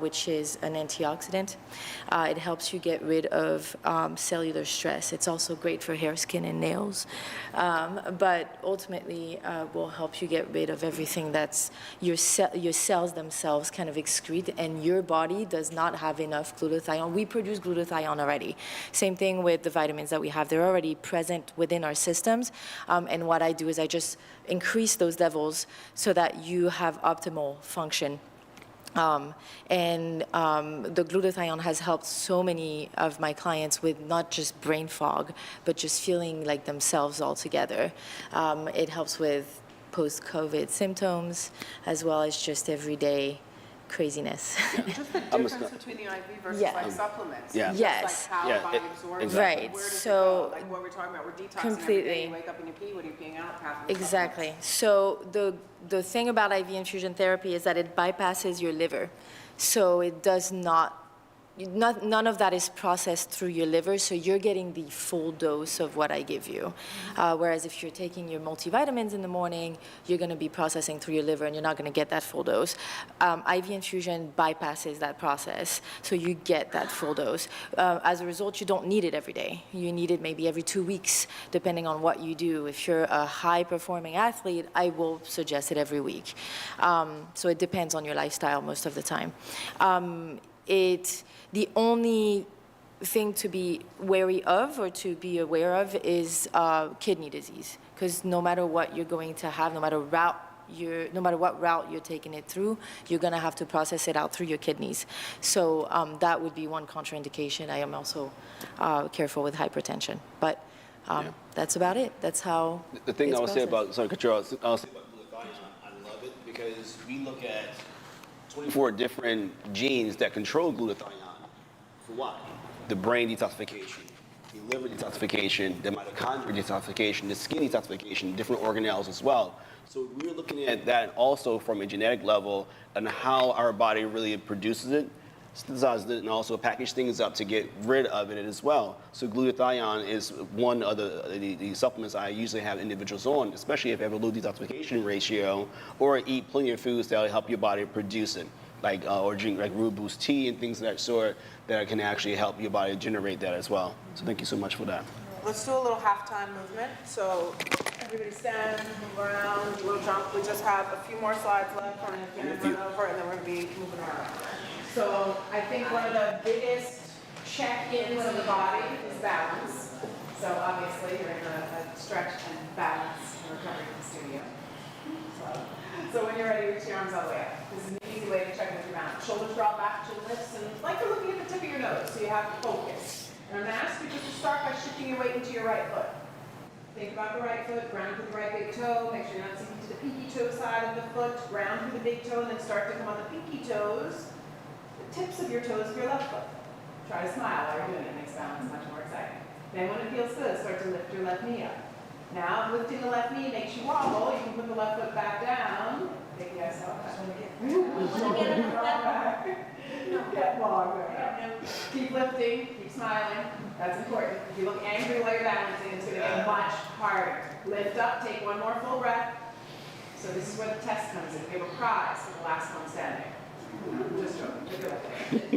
which is an antioxidant. It helps you get rid of cellular stress. It's also great for hair, skin, and nails. But ultimately, will help you get rid of everything that's your cells themselves kind of excrete, and your body does not have enough glutathione. We produce glutathione already. Same thing with the vitamins that we have. They're already present within our systems. And what I do is I just increase those levels so that you have optimal function. The glutathione has helped so many of my clients with not just brain fog, but just feeling like themselves altogether. It helps with post-COVID symptoms, as well as just everyday craziness. Just the difference between the IV versus like supplements. Yeah. Just like how the body absorbs exactly. it. Where does it go? Like what we're talking about, we're detoxing every day. You wake up and you pee, what are you peeing out? Exactly. So the thing about IV infusion therapy is that it bypasses your liver. So it does none of that is processed through your liver, so you're getting the full dose of what I give you. Whereas if you're taking your multivitamins in the morning, you're going to be processing through your liver and you're not going to get that full dose. IV infusion bypasses that process, so you get that full dose. As a result, you don't need it every day. You need it maybe every 2 weeks, depending on what you do. If you're a high-performing athlete, I will suggest it every week. So it depends on your lifestyle most of the time. The only thing to be wary of or to be aware of is kidney disease, because no matter what you're going to have, no matter what route you're taking it through, you're going to have to process it out through your kidneys. So that would be one contraindication. I am also careful with hypertension, but that's about it. That's how the thing it's I would say processed. about, sorry, I'll say about glutathione, I love it because we look at 24 different genes that control glutathione. For what? The brain detoxification, the liver detoxification, the mitochondria detoxification, the skin detoxification, different organelles as well. So we're looking at that also from a genetic level and how our body really produces it, synthesizes it, and also package things up to get rid of it as well. So glutathione is one of the supplements I usually have individuals on, especially if you have a low detoxification ratio or eat plenty of foods that will help your body produce it. Like or drink like rooibos tea and things of that sort that can actually help your body generate that as well. So thank you so much for that. Let's do a little halftime movement. So everybody stand, move around, a little jump. We just have a few more slides left. We're going to run over and then we're going to be moving around. So I think one of the biggest check-ins of the body is balance. So obviously you're in a stretch and balance and recovery in the studio. So when you're ready, reach your arms all the way up. This is an easy way to check if you're balanced. Shoulders drop back, chin lifts, and like you're looking at the tip of your nose, so you have to focus. And I'm going to ask you just to start by shifting your weight into your right foot. Think about the right foot, ground through the right big toe, make sure you're not sinking to the pinky toe side of the foot, ground through the big toe, and then start to come on the pinky toes, the tips of your toes of your left foot. Try to smile while you're doing it, it makes balance much more exciting. Then when it feels good, start to lift your left knee up. Now, lifting the left knee makes you wobble. You can put the left foot back down. Big yes, Get longer. Keep lifting, keep smiling. That's important. If you look angry while you're balancing, it's going to get much harder. Lift up, take one more full breath. So this is where the test comes in. We have a prize for the last one standing. Just joking.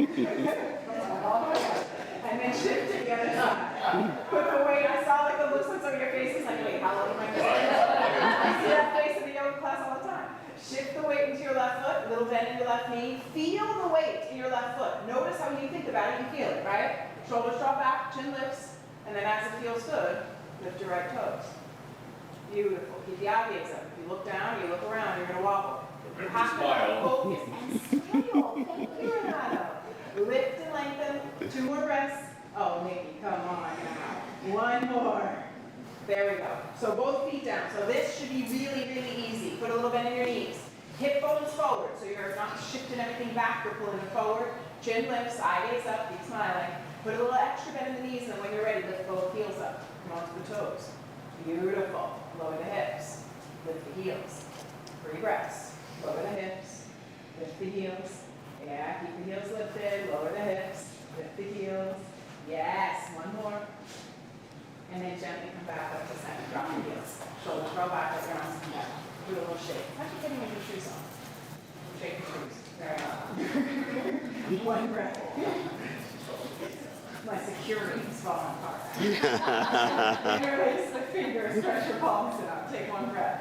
And And then shift to the other side. Put the weight, I saw like the looks on some of your faces, like, wait, how long am I going to I see that face in the yoga class all the time. Shift the weight into your left foot, a little bend in your left knee. Feel the weight in your left foot. Notice how when you think about it, you feel it, right? Shoulders drop back, chin lifts, and then as it feels good, lift your right toes. Beautiful. Keep the eye gaze up. If you look down, you look around, you're going to wobble. You have to focus and smile. Thank you, Renato. Lift and lengthen. 2 more breaths. Oh, Nikki, come on now. 1 more. There we go. So both feet down. So this should be really, really easy. Put a little bend in your knees. Hip bones forward, so you're not shifting everything back, you're pulling it forward. Chin lifts, eye gaze up, keep smiling. Put a little extra bend in the knees, and then when you're ready, lift both heels up. Come on to the toes. Beautiful. Lower the hips. Lift the heels. 3 breaths. Lower the hips. Lift the heels. Yeah, keep the heels lifted. Lower the hips. Lift the heels. Yes, 1 more. And then gently come back up to center. Drop the heels. Shoulders roll back, let your arms come down. Do a little shake. How are you getting your shoes on? Shake your shoes. Very well. 1 breath. My security is falling apart. Interlace the fingers, press your palms down. Take 1 breath.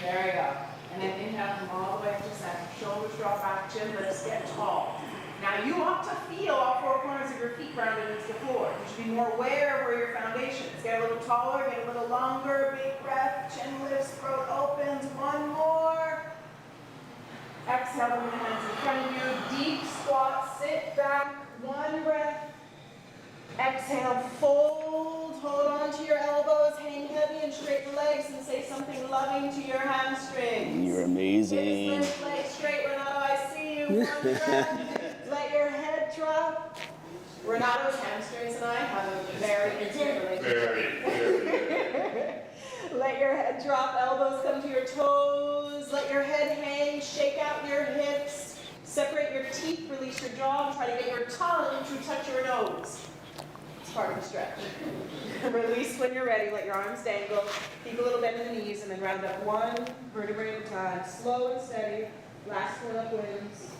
There we go. And then inhale, come all the way up to center. Shoulders drop back, chin lifts, get tall. Now you ought to feel all 4 corners of your feet grounded into the floor. You should be more aware of where your foundation is. Get a little taller, get a little longer, big breath, chin lifts, throat opens. 1 more. Exhale, bring the hands in front of you. Deep squat, sit back. 1 breath. Exhale, fold. Hold on to your elbows, hang heavy and straighten legs and say something loving to your hamstrings. You're amazing. Hips, legs straight, Renato, I see you. 1 breath. Let your head drop. Renato's hamstrings and I have a very intimate relationship. Very. Let your head drop, elbows come to your toes. Let your head hang, shake out your hips. Separate your teeth, release your jaw, and try to get your tongue to touch your nose. It's part of the stretch. Release when you're ready, let your arms dangle. Keep a little bend in the knees and then round up 1 vertebrae at a time. Slow and steady. Last one upwards.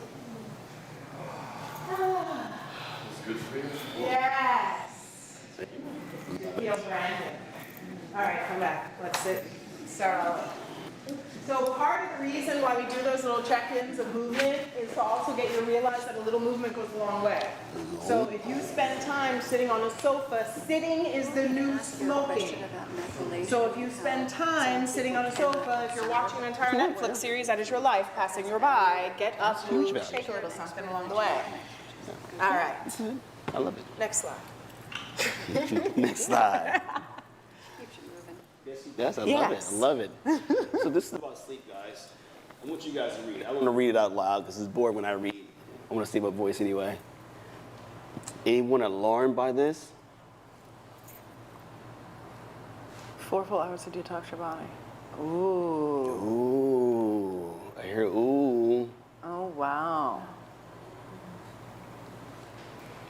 It's good for you. Yes. Feel Brandon. All right, come back. Let's sit. Start all over. So part of the reason why we do those little check-ins of movement is to also get you to realize that a little movement goes a long way. So if you spend time sitting on a sofa, sitting is the new smoking. So if you spend time sitting on a sofa, if you're watching an entire Netflix series, that is your life passing you by, get up, move, shake a little something along the way. All right. I love it. Next slide. Next slide. Yes, I love it. I love it. So this is about sleep, guys. I want you guys to read. I want to read it out loud because it's bored when I read. I want to see my voice anyway. Anyone alarmed by this? 4 full hours of detox your body. Ooh. Ooh. I hear ooh. Oh, wow.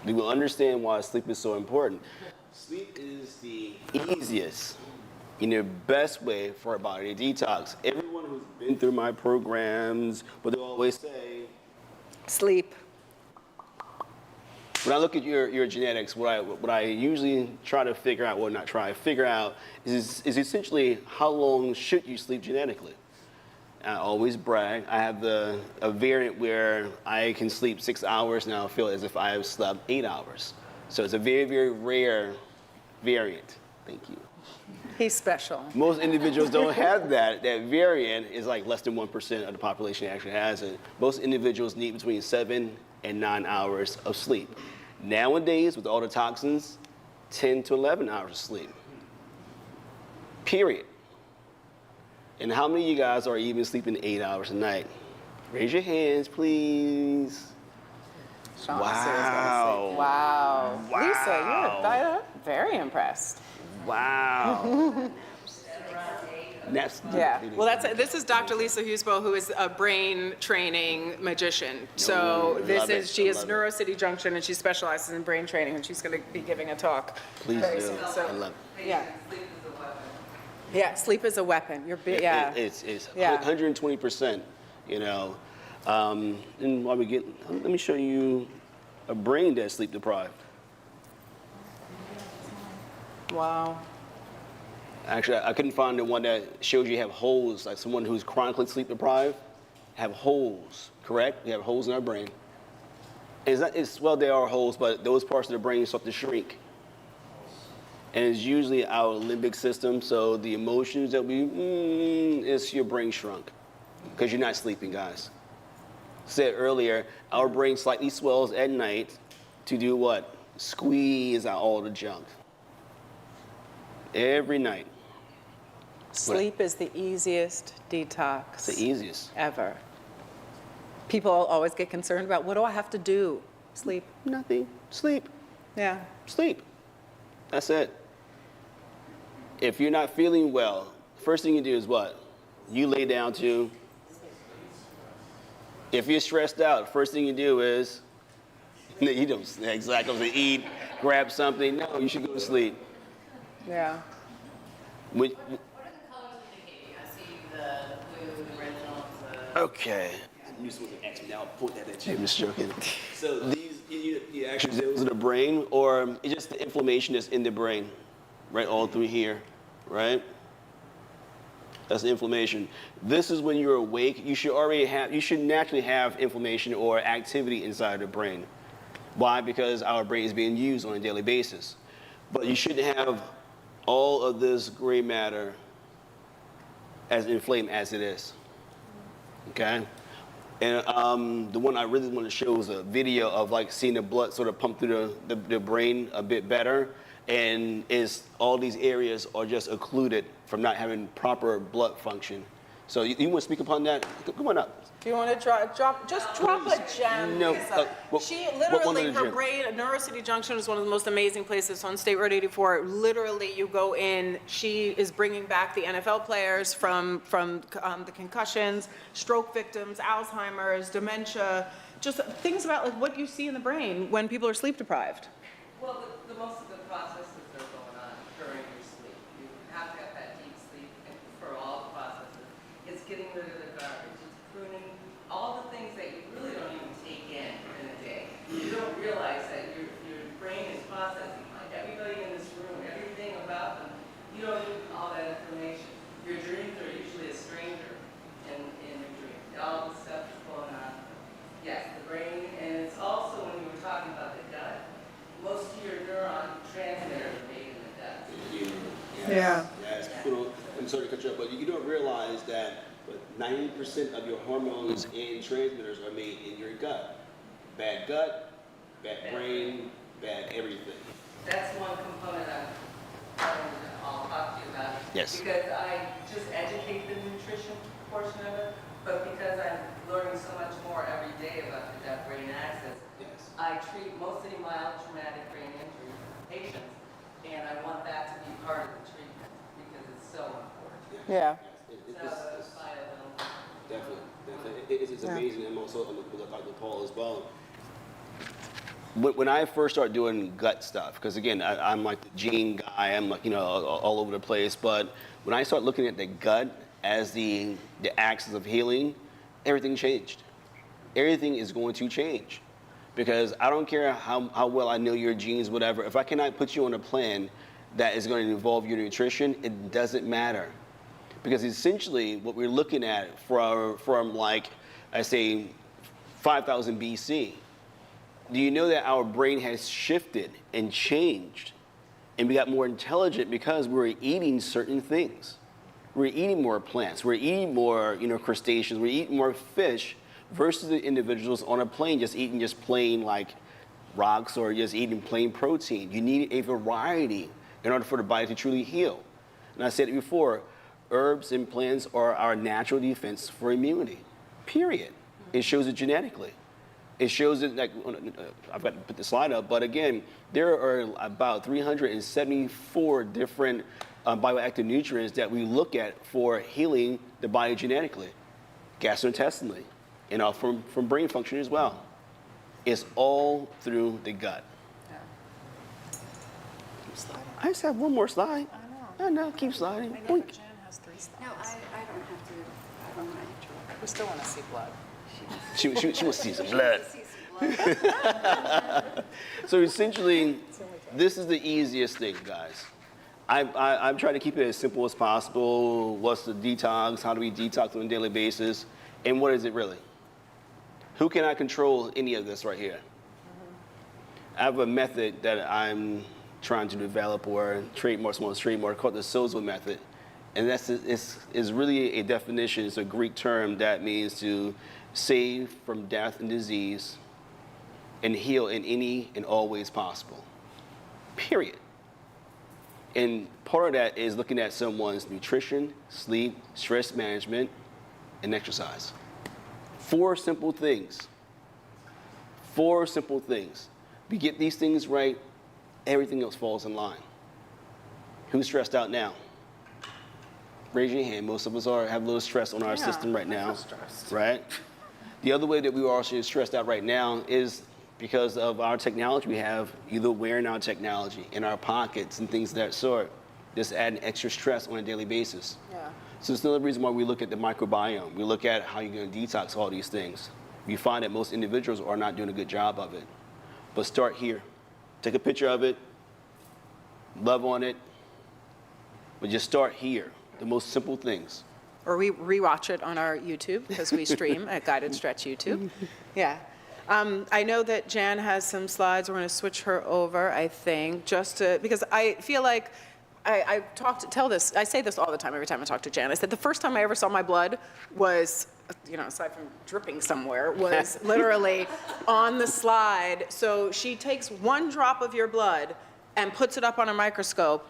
You will understand why sleep is so important. Sleep is the easiest and the best way for our body to detox. Everyone who's been through my programs, what they always say, Sleep. when I look at your genetics, what I usually try to figure out, well, not try, figure out is essentially how long should you sleep genetically. I always brag. I have a variant where I can sleep 6 hours and I'll feel as if I have slept 8 hours. So it's a very, very rare variant. Thank you. He's special. Most individuals don't have that. That variant is like less than 1% of the population actually has it. Most individuals need between 7 and 9 hours of sleep. Nowadays, with all the toxins, 10 to 11 hours of sleep. Period. And how many of you guys are even sleeping 8 hours a night? Raise your hands, please. Sean Wow. Wow. Wow. Wow. Lisa, you're very impressed. Wow. That's, Yeah. Well, this is Dr. Lisa Husbo, who is a brain training magician. So she is NeuroCity Junction, and she specializes in brain training, and she's going to be giving a talk. Please very do. soon. So, I love it. yeah. Yeah, sleep is a weapon. It's 120%, you know. And while we get, let me show you a brain that's sleep deprived. Wow. Actually, I couldn't find the one that shows you have holes, like someone who's chronically sleep deprived, have holes, correct? We have holes in our brain. Well, there are holes, but those parts of the brain start to shrink. And it's usually our limbic system, so the emotions that it's your brain shrunk, because you're not sleeping, guys. Said earlier, our brain slightly swells at night to do what? Squeeze out all the junk. Every night. Sleep is the easiest detox. It's the easiest. Ever. People always get concerned about, what do I have to do? Sleep. Nothing. Sleep. Yeah. Sleep. That's it. If you're not feeling well, first thing you do is what? You lay down to. If you're stressed out, first thing you do is, you don't exactly eat, grab something. No, you should go to sleep. Yeah. When, What are the colors indicating? I see the blue, the original, okay. You're supposed to ask me now. I'll point that at you. I'm just joking. So these, actually, those are the brain, or it's just the inflammation that's in the brain, right, all through here, right? That's the inflammation. This is when you're awake. You should naturally have inflammation or activity inside the brain. Why? Because our brain is being used on a daily basis. But you shouldn't have all of this gray matter as inflamed as it is. Okay? And the one I really want to show is a video of like seeing the blood sort of pump through the brain a bit better. And all these areas are just occluded from not having proper blood function. So you want to speak upon that? Come on up. Do you want to drop a gem? No, She what literally, other her gem? brain, Neurocity Junction is one of the most amazing places on State Road 84. Literally, you go in, she is bringing back the NFL players from the concussions, stroke victims, Alzheimer's, dementia, just things about like what you see in the brain when people are sleep deprived. Well, the most of the processes that are going on during your sleep. You have to have that deep sleep for all the processes. It's getting rid of the garbage. It's pruning all the things that you really don't even take in a day. You don't realize that your brain is processing. Like everybody in this room, everything about them, you don't need all that information. Your dreams are usually a stranger in your dream. All the stuff is going on. Yes, the brain, and it's also when you were talking about the gut, most of your neuron transmitters are made in the gut. Yeah. Yes. I'm sorry to cut you off, but you don't realize that 90% of your hormones and transmitters are made in your gut. Bad gut, bad brain, bad everything. That's one component I'll talk to you about. Yes. Because I just educate the nutrition portion of it, but because I'm learning so much more every day about the gut-brain axis, Yes. I treat mostly mild traumatic brain injury patients, and I want that to be part of the treatment because it's so important. Yeah. It's vital. Definitely. It's amazing. I'm also with Dr. Paul as well. When I first started doing gut stuff, because again, I'm like the gene guy, I'm like, all over the place. But when I started looking at the gut as the axis of healing, everything changed. Everything is going to change. Because I don't care how well I know your genes, whatever, if I cannot put you on a plan that is going to involve your nutrition, it doesn't matter. Because essentially what we're looking at from like, I say, 5,000 BC, do you know that our brain has shifted and changed and we got more intelligent because we're eating certain things? We're eating more plants, we're eating more crustaceans, we're eating more fish versus the individuals on a plane just eating just plain like rocks or just eating plain protein. You need a variety in order for the body to truly heal. And I said it before, herbs and plants are our natural defense for immunity, period. It shows it genetically. It shows it, like, I've got to put the slide up, but again, there are about 374 different bioactive nutrients that we look at for healing the body genetically, gastrointestinally, from brain function as well. It's all through the gut. I just have one more slide. I know, keep sliding. Boink. Jen has 3 slides. No, I don't have to, I don't want to interrupt. We still want to see blood. She wants to see some blood. See some blood. So essentially, this is the easiest thing, guys. I'm trying to keep it as simple as possible. What's the detox? How do we detox on a daily basis? And what is it really? Who can I control any of this right here? I have a method that I'm trying to develop or trademark, someone's trademark, called the Sozo method. And that's is really a definition. It's a Greek term that means to save from death and disease and heal in any and all ways possible. Period. And part of that is looking at someone's nutrition, sleep, stress management, and exercise. 4 simple things. 4 simple things. We get these things right, everything else falls in line. Who's stressed out now? Raise your hand. Most of us have a little stress on our system right now, right? The other way that we are also stressed out right now is because of our technology. We have either wearing our technology in our pockets and things of that sort. Just adding extra stress on a daily basis. Yeah. So it's another reason why we look at the microbiome. We look at how you're going to detox all these things. You find that most individuals are not doing a good job of it. But start here. Take a picture of it, love on it, but just start here. The most simple things. Or we rewatch it on our YouTube, because we stream at Guided Stretch YouTube. Yeah. I know that Jan has some slides. We're going to switch her over, I think, just to, because I feel like I say this all the time, every time I talk to Jan. I said the first time I ever saw my blood was, aside from dripping somewhere, was literally on the slide. So she takes 1 drop of your blood and puts it up on a microscope,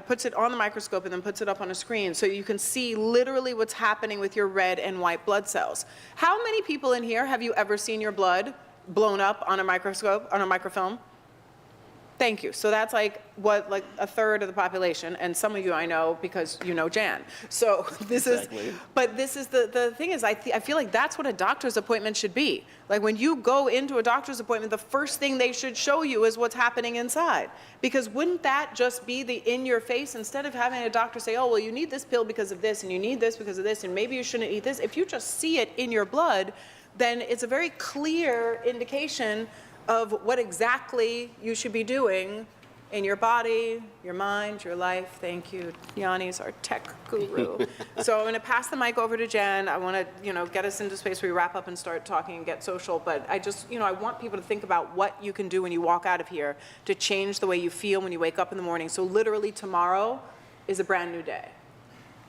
puts it on the microscope and then puts it up on a screen so you can see literally what's happening with your red and white blood cells. How many people in here have you ever seen your blood blown up on a microscope, on a microfilm? Thank you. So that's like a third of the population, and some of you I know because you know Jan. So this is the thing is I feel like that's what a doctor's appointment should be. Like when you go into a doctor's appointment, the first thing they should show you is what's happening inside. Because wouldn't that just be the in your face, instead of having a doctor say, oh, well, you need this pill because of this, and you need this because of this, and maybe you shouldn't eat this. If you just see it in your blood, then it's a very clear indication of what exactly you should be doing in your body, your mind, your life. Thank you. Yanni's our tech guru. So I'm going to pass the mic over to Jen. I want to, get us into space where we wrap up and start talking and get social. But I just, I want people to think about what you can do when you walk out of here to change the way you feel when you wake up in the morning. So literally tomorrow is a brand new day.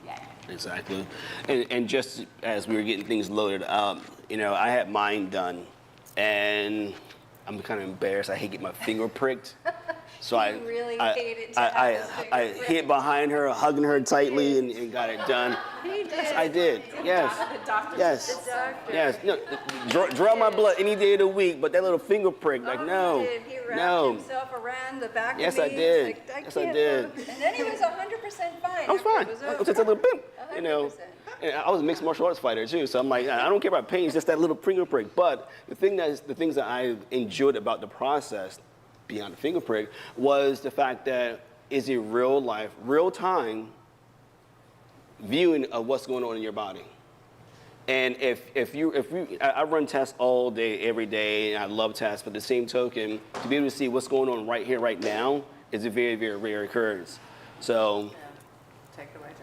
Yay. Exactly. And just as we were getting things loaded, I had mine done, and I'm kind of embarrassed. I hate getting my finger pricked. So I hid behind her, hugging her tightly, and got it done. Yes, I did. Yes. Yes. No, draw my blood any day of the week, but that little finger prick, like, no. He wrapped himself around the back of me. Yes, I did. Yes, I did. And then he was 100% fine. I was fine. It was just a little bimp, 100%. And I was a mixed martial arts fighter too, so I'm like, I don't care about pain, it's just that little finger prick. But the things that I enjoyed about the process, beyond the finger prick, was the fact that it's a real life, real time viewing of what's going on in your body. And I run tests all day, every day, and I love tests, but the same token, to be able to see what's going on right here, right now, is a very, very rare occurrence. So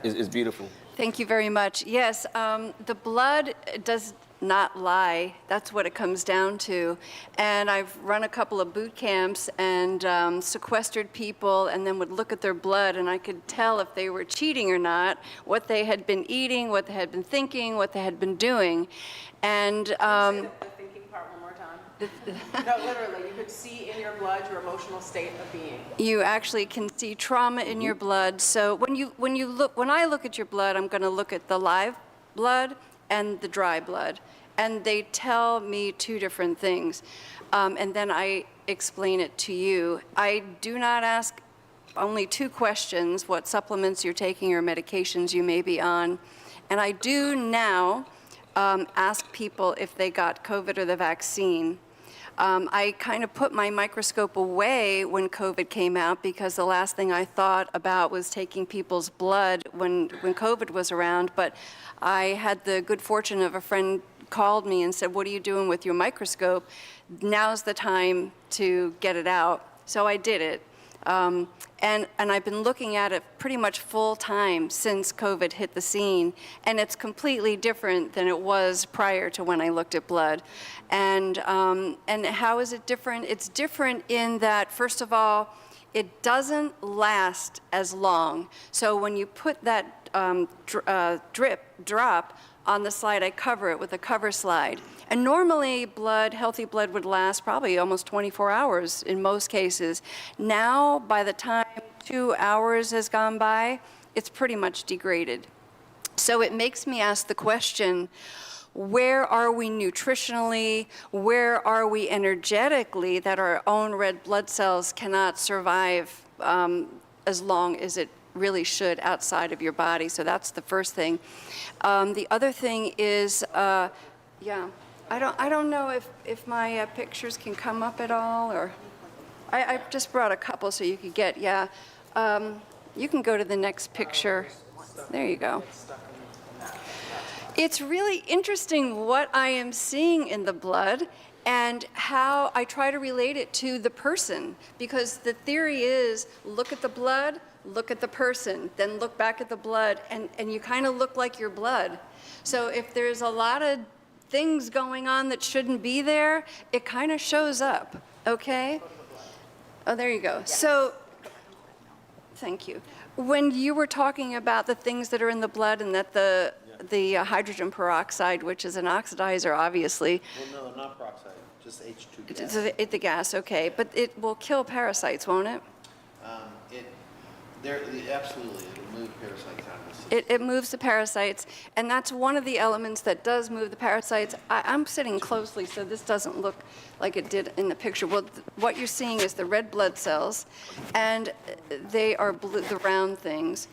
it's beautiful. Thank you very much. Yes, the blood does not lie. That's what it comes down to. And I've run a couple of boot camps and sequestered people and then would look at their blood, and I could tell if they were cheating or not, what they had been eating, what they had been thinking, what they had been doing. And Say the thinking part one more time. No, literally, you could see in your blood your emotional state of being. You actually can see trauma in your blood. So when I look at your blood, I'm going to look at the live blood and the dry blood, and they tell me 2 different things, and then I explain it to you. I do not ask only 2 questions: what supplements you're taking or medications you may be on, and I do now ask people if they got COVID or the vaccine. I kind of put my microscope away when COVID came out because the last thing I thought about was taking people's blood when COVID was around. But I had the good fortune of a friend called me and said, what are you doing with your microscope? Now's the time to get it out. So I did it. And I've been looking at it pretty much full time since COVID hit the scene, and it's completely different than it was prior to when I looked at blood. And how is it different? It's different in that, first of all, it doesn't last as long. So when you put that drop on the slide, I cover it with a cover slide. And normally blood, healthy blood would last probably almost 24 hours in most cases. Now, by the time 2 hours has gone by, it's pretty much degraded. So it makes me ask the question, where are we nutritionally? Where are we energetically that our own red blood cells cannot survive as long as it really should outside of your body? So that's the first thing. The other thing is, yeah, I don't know if my pictures can come up at all, or I just brought a couple so you could get, yeah. You can go to the next picture. There you go. It's really interesting what I am seeing in the blood and how I try to relate it to the person, because the theory is look at the blood, look at the person, then look back at the blood, and you kind of look like your blood. So if there's a lot of things going on that shouldn't be there, it kind of shows up, okay? Oh, there you go. So, thank you. When you were talking about the things that are in the blood and that the hydrogen peroxide, which is an oxidizer, obviously. Well, no, not peroxide, just H2 gas. It's the gas, okay. But it will kill parasites, won't it? Absolutely, it'll move parasites out of the system. It moves the parasites, and that's one of the elements that does move the parasites. I'm sitting closely, so this doesn't look like it did in the picture. Well, what you're seeing is the red blood cells, and they are blue, the round things.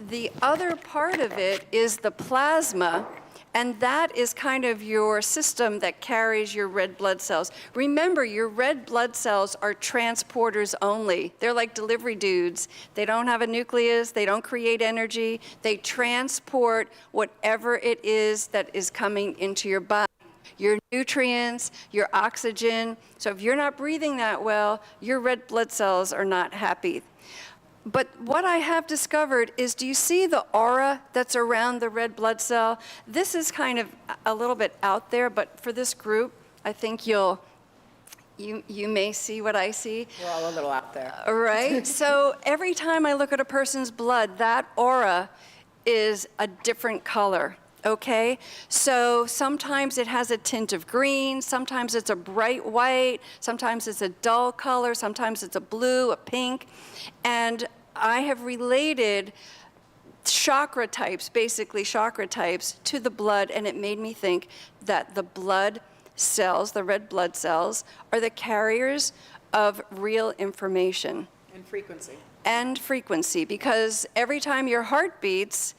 The other part of it is the plasma, and that is kind of your system that carries your red blood cells. Remember, your red blood cells are transporters only. They're like delivery dudes. They don't have a nucleus, they don't create energy. They transport whatever it is that is coming into your body. Your nutrients, your oxygen. So if you're not breathing that well, your red blood cells are not happy. But what I have discovered is, do you see the aura that's around the red blood cell? This is kind of a little bit out there, but for this group, I think you may see what I see. We're all a little out there. Right? So every time I look at a person's blood, that aura is a different color. Okay, so sometimes it has a tint of green, sometimes it's a bright white, sometimes it's a dull color, sometimes it's a blue, a pink, and I have related chakra types, basically chakra types, to the blood, and it made me think that the blood cells, the red blood cells, are the carriers of real information. And frequency. And frequency, because every time your heart beats,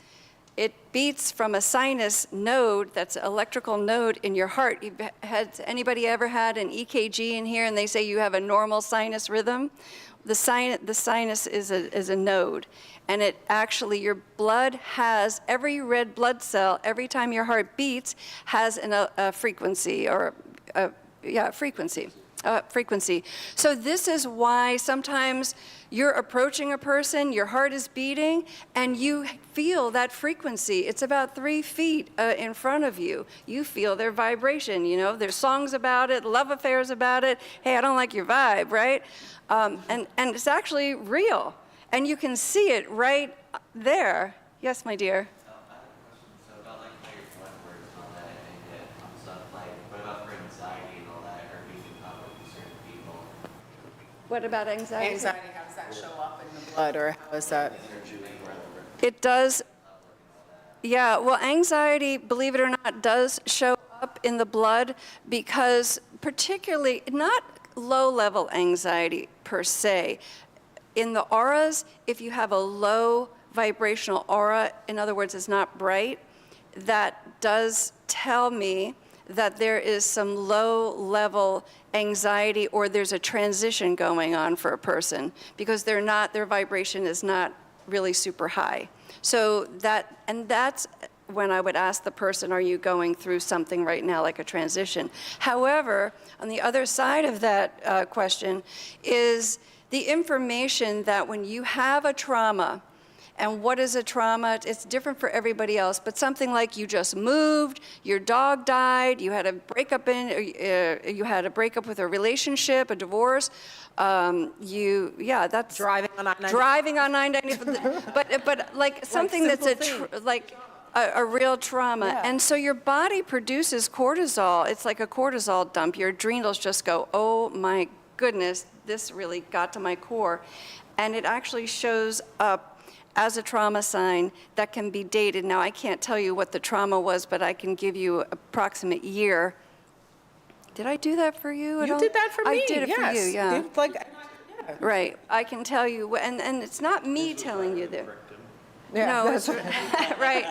it beats from a sinus node, that's an electrical node in your heart. Has anybody ever had an EKG in here and they say you have a normal sinus rhythm? The sinus is a node. And it actually, your blood has, every red blood cell, every time your heart beats, has a frequency, or frequency. So this is why sometimes you're approaching a person, your heart is beating, and you feel that frequency. It's about 3 feet in front of you. You feel their vibration, you know. There's songs about it, love affairs about it. Hey, I don't like your vibe, right? And it's actually real. And you can see it right there. Yes, my dear. What about anxiety? Anxiety, how does that show up in the blood, or how is that? It does, yeah, well, anxiety, believe it or not, does show up in the blood, because particularly, not low-level anxiety per se. In the auras, if you have a low vibrational aura, in other words, it's not bright, that does tell me that there is some low-level anxiety, or there's a transition going on for a person, because their vibration is not really super high. So that's when I would ask the person, are you going through something right now, like a transition? However, on the other side of that question is the information that when you have a trauma, and what is a trauma? It's different for everybody else, but something like you just moved, your dog died, you had a breakup with a relationship, a divorce. That's Driving on I-90. Driving on 990, but like something that's a real trauma. Yeah. And so your body produces cortisol. It's like a cortisol dump. Your adrenals just go, oh my goodness, this really got to my core. And it actually shows up as a trauma sign that can be dated. Now, I can't tell you what the trauma was, but I can give you an approximate year. Did I do that for you at all? You did that for me. I did it for you, yeah. Yeah. Right. I can tell you, and it's not me telling you that. Yeah, No, that's it's right.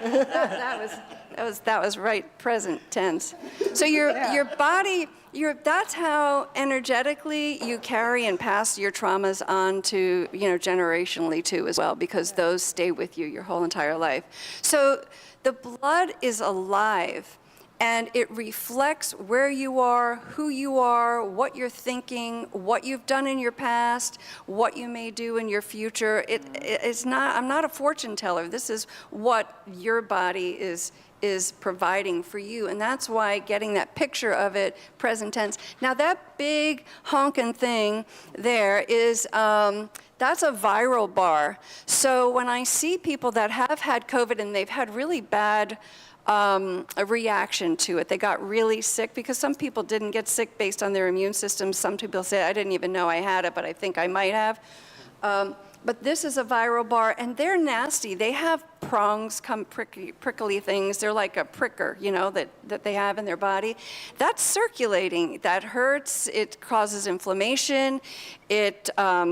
That was right present tense. So your body, that's how energetically you carry and pass your traumas on to, generationally too as well, because those stay with you your whole entire life. So the blood is alive. And it reflects where you are, who you are, what you're thinking, what you've done in your past, what you may do in your future. I'm not a fortune teller. This is what your body is providing for you. And that's why getting that picture of it, present tense. Now that big honkin' thing there is, that's a viral bar. So when I see people that have had COVID and they've had really bad a reaction to it. They got really sick because some people didn't get sick based on their immune system. Some people say, I didn't even know I had it, but I think I might have. But this is a viral bar, and they're nasty. They have prongs, prickly things. They're like a pricker, that they have in their body. That's circulating. That hurts. It causes inflammation. It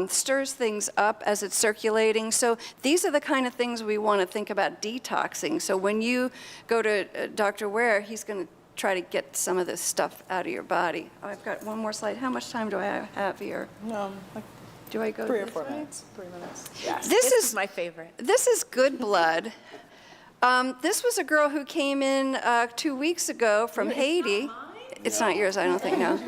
stirs things up as it's circulating. So these are the kind of things we want to think about detoxing. So when you go to Dr. Ware, he's going to try to get some of this stuff out of your body. Oh, I've got one more slide. How much time do I have here? No, like Do I go 3 or this 4 way? minutes. 3 minutes. Yes. This is my favorite. This is good blood. This was a girl who came in 2 weeks ago from Haiti. It's not yours, I don't think, no.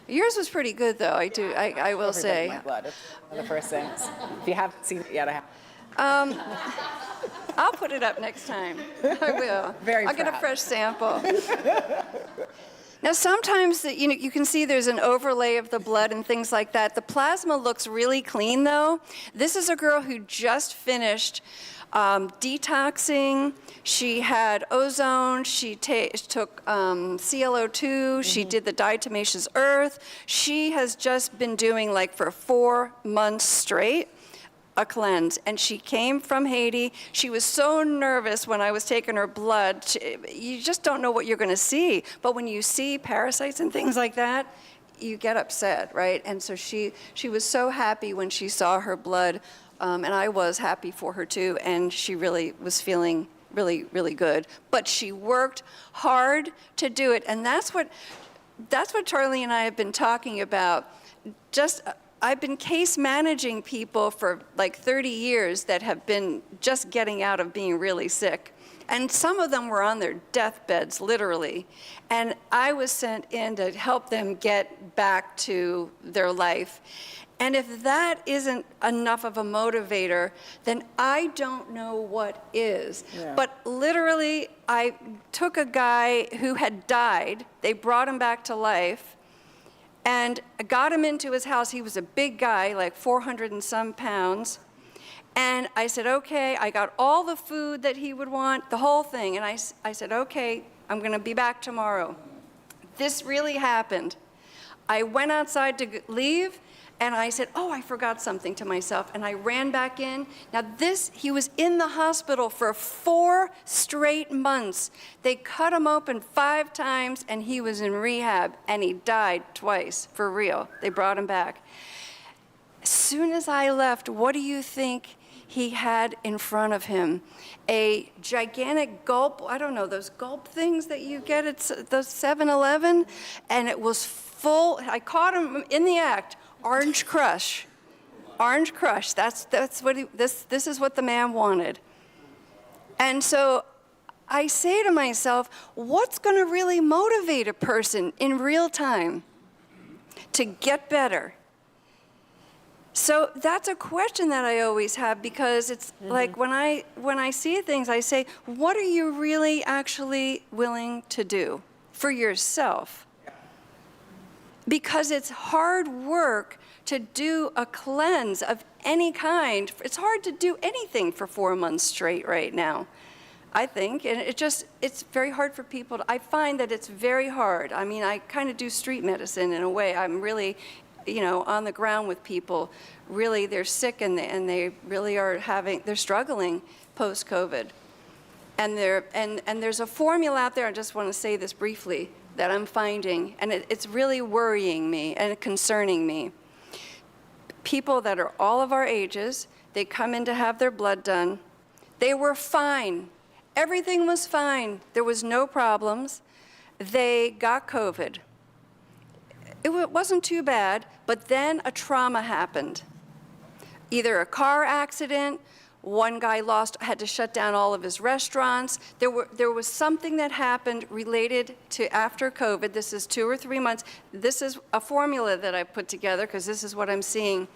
Yours was pretty good, though, I will say. My blood. It's one of the first things. If you haven't seen it yet, I have. I'll put it up next time. I will. I'll get a fresh sample. Now, sometimes, you can see there's an overlay of the blood and things like that. The plasma looks really clean, though. This is a girl who just finished detoxing. She had ozone. She took ClO2. She did the diatomaceous earth. She has just been doing, for 4 months straight, a cleanse, and she came from Haiti. She was so nervous when I was taking her blood. You just don't know what you're going to see, but when you see parasites and things like that, you get upset, right? And so she was so happy when she saw her blood, and I was happy for her too, and she really was feeling really, really good. But she worked hard to do it, and that's what Charlie and I have been talking about. I've been case managing people for 30 years that have been just getting out of being really sick. And some of them were on their deathbeds, literally. And I was sent in to help them get back to their life. And if that isn't enough of a motivator, then I don't know what is. Yeah. But literally, I took a guy who had died, they brought him back to life, and I got him into his house. He was a big guy, 400 and some pounds. And I said, okay, I got all the food that he would want, the whole thing. And I said, okay, I'm going to be back tomorrow. This really happened. I went outside to leave, and I said, oh, I forgot something to myself. And I ran back in. Now he was in the hospital for 4 straight months. They cut him open 5 times, and he was in rehab, and he died twice, for real. They brought him back. As soon as I left, what do you think he had in front of him? A gigantic gulp, I don't know, those gulp things that you get at the 7-Eleven? And it was full. I caught him in the act. Orange Crush. Orange Crush. That's what this is what the man wanted. And so I say to myself, what's going to really motivate a person in real time to get better? So that's a question that I always have, because it's like when I see things, I say, what are you really actually willing to do for yourself? Because it's hard work to do a cleanse of any kind. It's hard to do anything for 4 months straight right now, I think. And it's very hard for people I find that it's very hard. I mean, I kind of do street medicine in a way. I'm really, on the ground with people. Really, they're sick and they really they're struggling post-COVID. And there's a formula out there, I just want to say this briefly, that I'm finding, and it's really worrying me and concerning me. People that are all of our ages, they come in to have their blood done. They were fine. Everything was fine. There was no problems. They got COVID. It wasn't too bad, but then a trauma happened. Either a car accident, one guy had to shut down all of his restaurants. There was something that happened related to after COVID. This is 2 or 3 months. This is a formula that I put together because this is what I'm seeing.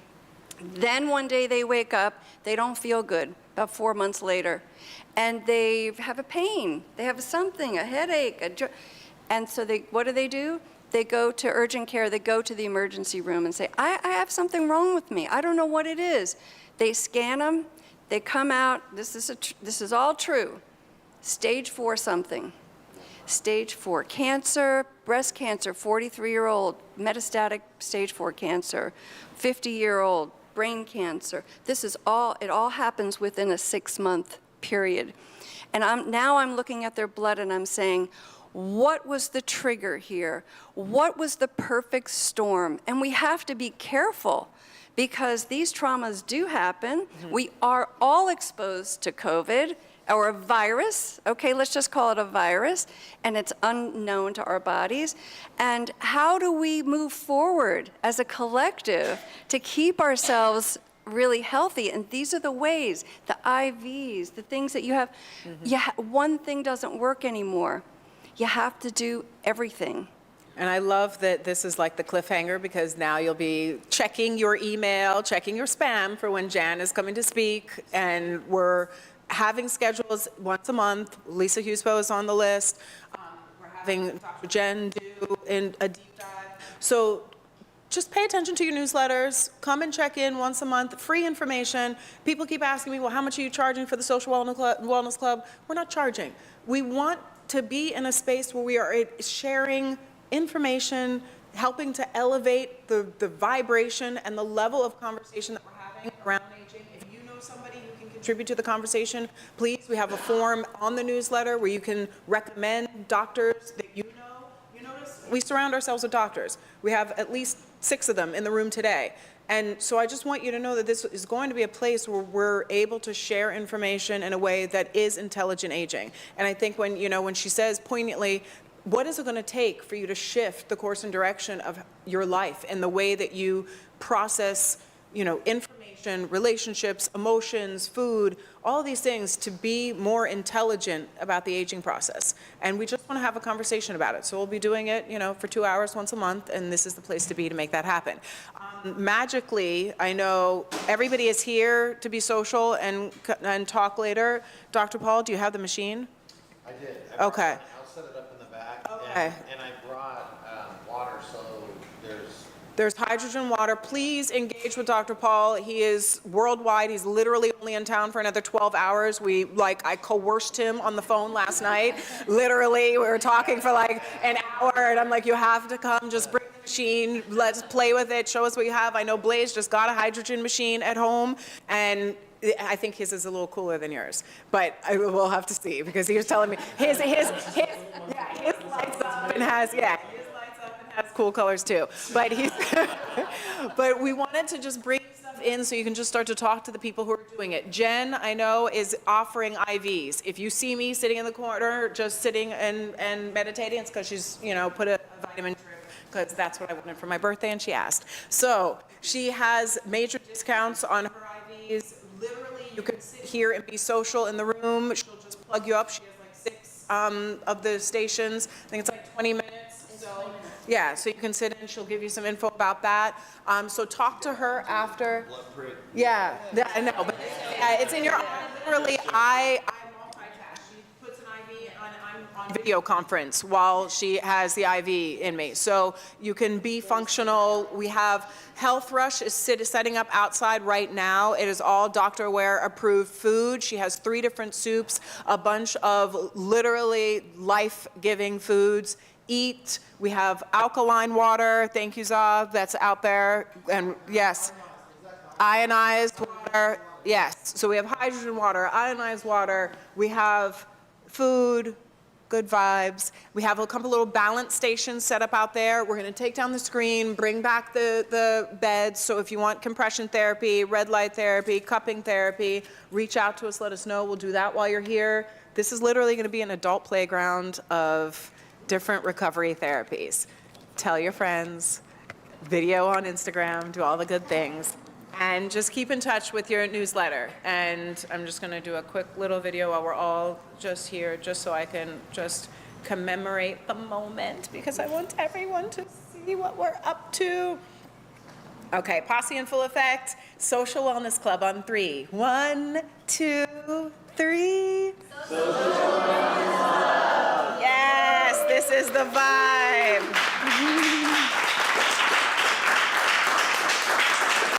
Then one day they wake up, they don't feel good, about 4 months later. And they have a pain. They have something, a headache. And so what do? They go to urgent care. They go to the emergency room and say, I have something wrong with me. I don't know what it is. They scan them. They come out, this is all true, stage 4 something. Stage 4 cancer, breast cancer, 43-year-old, metastatic stage 4 cancer, 50-year-old, brain cancer. It all happens within a 6-month period. And now I'm looking at their blood and I'm saying, what was the trigger here? What was the perfect storm? And we have to be careful, because these traumas do happen. We are all exposed to COVID or a virus. Okay, let's just call it a virus, and it's unknown to our bodies. And how do we move forward as a collective to keep ourselves really healthy? And these are the ways, the IVs, the things that you have. One thing doesn't work anymore. You have to do everything. And I love that this is like the cliffhanger, because now you'll be checking your email, checking your spam for when Jan is coming to speak. And we're having schedules once a month. Lisa Husbo is on the list. We're having Dr. Jen do a deep dive. So just pay attention to your newsletters. Come and check in once a month. Free information. People keep asking me, well, how much are you charging for the Social Wellness Club? We're not charging. We want to be in a space where we are sharing information, helping to elevate the vibration and the level of conversation that we're having around aging. If you know somebody who can contribute to the conversation, please, we have a form on the newsletter where you can recommend doctors that you know. You notice we surround ourselves with doctors. We have at least 6 of them in the room today. And so I just want you to know that this is going to be a place where we're able to share information in a way that is intelligent aging. And I think when she says poignantly, what is it going to take for you to shift the course and direction of your life and the way that you process, information, relationships, emotions, food, all of these things, to be more intelligent about the aging process? And we just want to have a conversation about it. So we'll be doing it, for 2 hours once a month, and this is the place to be to make that happen. Magically, I know everybody is here to be social and talk later. Dr. Paul, do you have the machine? I did. Okay. I'll set it up in the back. Okay. And I brought water, so There's hydrogen water. Please engage with Dr. Paul. He is worldwide. He's literally only in town for another 12 hours. I coerced him on the phone last night. Literally, we were talking for like an hour, and I'm like, you have to come, just bring the machine, let's play with it, show us what you have. I know Blaze just got a hydrogen machine at home, and I think his is a little cooler than yours, but we'll have to see, because he was telling me his lights up and has cool colors too. But but we wanted to just bring stuff in so you can just start to talk to the people who are doing it. Jen, I know, is offering IVs. If you see me sitting in the corner, just sitting and meditating, it's because she's, put a vitamin drip, because that's what I wanted for my birthday, and she asked. So she has major discounts on her IVs. Literally, you can sit here and be social in the room. She'll just plug you up. She has like 6 of the stations. I think it's like 20 minutes. So Yeah, so you can sit in, she'll give you some info about that. So talk to her after. Yeah, I know, but it's in your, literally, I multitask. She puts an IV on, I'm on video conference while she has the IV in me. So you can be functional. We have Health Rush is setting up outside right now. It is all Dr. Ware approved food. She has 3 different soups, a bunch of literally life-giving foods. Eat. We have alkaline water. Thank you, Zav. That's out there. And yes, ionized water. Yes. So we have hydrogen water, ionized water. We have food, good vibes. We have a couple little balance stations set up out there. We're going to take down the screen, bring back the beds. So if you want compression therapy, red light therapy, cupping therapy, reach out to us. Let us know. We'll do that while you're here. This is literally going to be an adult playground of different recovery therapies. Tell your friends, video on Instagram, do all the good things, and just keep in touch with your newsletter. And I'm just gonna do a quick little video while we're all just here, just so I can just commemorate the moment, because I want everyone to see what we're up to. Okay, Posse in full effect, Social Wellness Club on 3. 1, 2, 3. Social Wellness Club. Yes, this is the vibe.